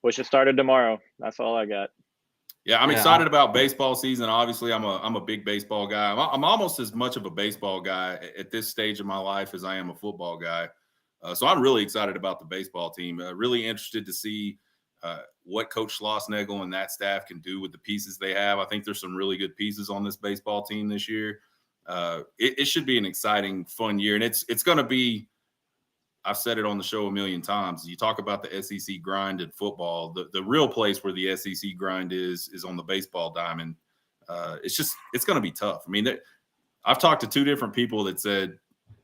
Wish it started tomorrow. That's all I got. Yeah, I'm excited about baseball season. Obviously, I'm a big baseball guy. I'm almost as much of a baseball guy at this stage of my life as I am a football guy. So I'm really excited about the baseball team. Really interested to see what Coach Schlossnagle and that staff can do with the pieces they have. I think there's some really good pieces on this baseball team this year. It should be an exciting, fun year, and it's going to be. I've said it on the show a million times. You talk about the SEC grind in football. The real place where the SEC grind is on the baseball diamond. It's going to be tough. I mean, I've talked to two different people that said,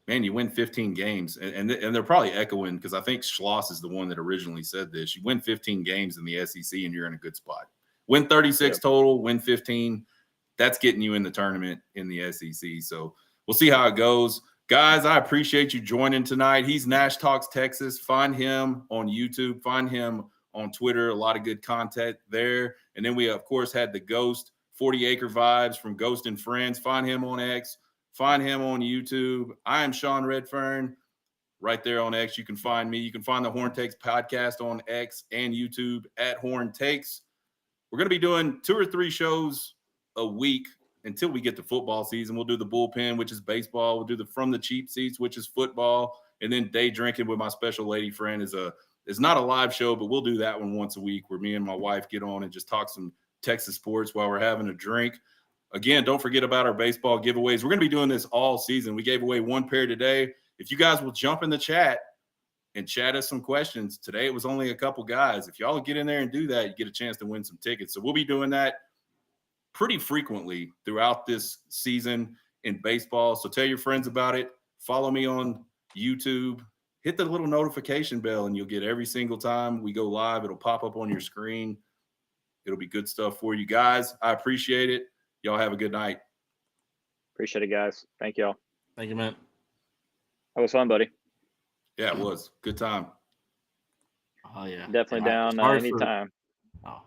man, you win 15 games. And they're probably echoing because I think Schloss is the one that originally said this. You win 15 games in the SEC and you're in a good spot. Win 36 total, win 15. That's getting you in the tournament in the SEC. So we'll see how it goes. Guys, I appreciate you joining tonight. He's Nash Talks Texas. Find him on YouTube. Find him on Twitter. A lot of good content there. And then we, of course, had the Ghost 40 Acre Vibes from Ghost and Friends. Find him on X. Find him on YouTube. I am Sean Redfearn. Right there on X, you can find me. You can find the Horn Takes podcast on X and YouTube at Horn Takes. We're going to be doing 2 or 3 shows a week until we get to football season. We'll do the bullpen, which is baseball. We'll do the From the Cheap Seats, which is football. And then Day Drinking with my special lady friend is not a live show, but we'll do that one once a week where me and my wife get on and just talk some Texas sports while we're having a drink. Again, don't forget about our baseball giveaways. We're going to be doing this all season. We gave away 1 pair today. If you guys will jump in the chat and chat us some questions. Today it was only a couple guys. If y'all get in there and do that, you get a chance to win some tickets. So we'll be doing that pretty frequently throughout this season in baseball. So tell your friends about it. Follow me on YouTube. Hit the little notification bell and you'll get every single time we go live. It'll pop up on your screen. It'll be good stuff for you guys. I appreciate it. Y'all have a good night. Appreciate it, guys. Thank y'all. Thank you, man. That was fun, buddy. Yeah, it was. Good time. Oh, yeah. Definitely down anytime. Oh.